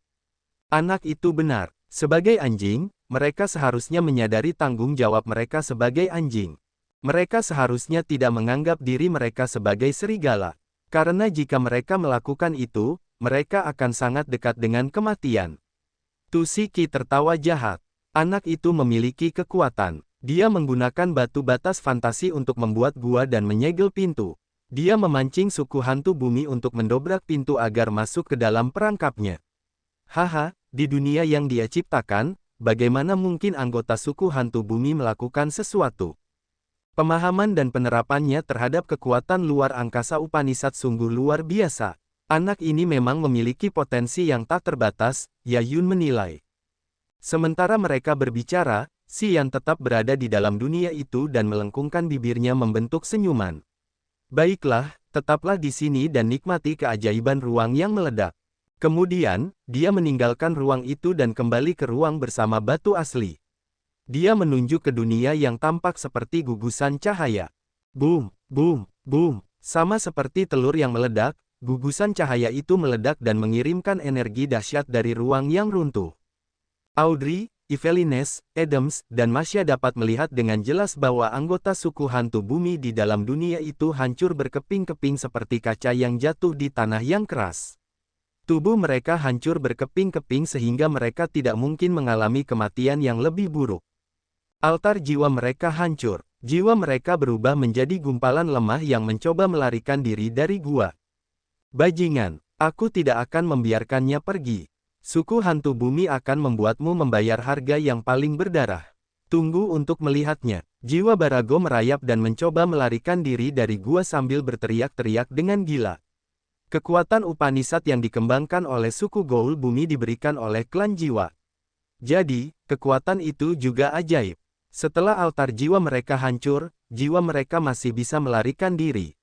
Anak itu benar. Sebagai anjing, mereka seharusnya menyadari tanggung jawab mereka sebagai anjing. Mereka seharusnya tidak menganggap diri mereka sebagai serigala. Karena jika mereka melakukan itu, mereka akan sangat dekat dengan kematian. Tu Shiki tertawa jahat. Anak itu memiliki kekuatan. Dia menggunakan batu batas fantasi untuk membuat gua dan menyegel pintu. Dia memancing suku hantu bumi untuk mendobrak pintu agar masuk ke dalam perangkapnya. Haha, di dunia yang dia ciptakan, bagaimana mungkin anggota suku hantu bumi melakukan sesuatu? Pemahaman dan penerapannya terhadap kekuatan luar angkasa Upanishad sungguh luar biasa. Anak ini memang memiliki potensi yang tak terbatas, Ya Yun menilai. Sementara mereka berbicara, Xian tetap berada di dalam dunia itu dan melengkungkan bibirnya membentuk senyuman. Baiklah, tetaplah di sini dan nikmati keajaiban ruang yang meledak. Kemudian, dia meninggalkan ruang itu dan kembali ke ruang bersama batu asli. Dia menunjuk ke dunia yang tampak seperti gugusan cahaya. Boom, boom, boom. Sama seperti telur yang meledak, gugusan cahaya itu meledak dan mengirimkan energi dahsyat dari ruang yang runtuh. Audrey, Evelines, Adams, dan Masya dapat melihat dengan jelas bahwa anggota suku hantu bumi di dalam dunia itu hancur berkeping-keping seperti kaca yang jatuh di tanah yang keras. Tubuh mereka hancur berkeping-keping sehingga mereka tidak mungkin mengalami kematian yang lebih buruk. Altar jiwa mereka hancur. Jiwa mereka berubah menjadi gumpalan lemah yang mencoba melarikan diri dari gua. Bajingan, aku tidak akan membiarkannya pergi. Suku hantu bumi akan membuatmu membayar harga yang paling berdarah. Tunggu untuk melihatnya. Jiwa Barago merayap dan mencoba melarikan diri dari gua sambil berteriak-teriak dengan gila. Kekuatan Upanishad yang dikembangkan oleh suku Goul bumi diberikan oleh klan jiwa. Jadi, kekuatan itu juga ajaib. Setelah altar jiwa mereka hancur, jiwa mereka masih bisa melarikan diri.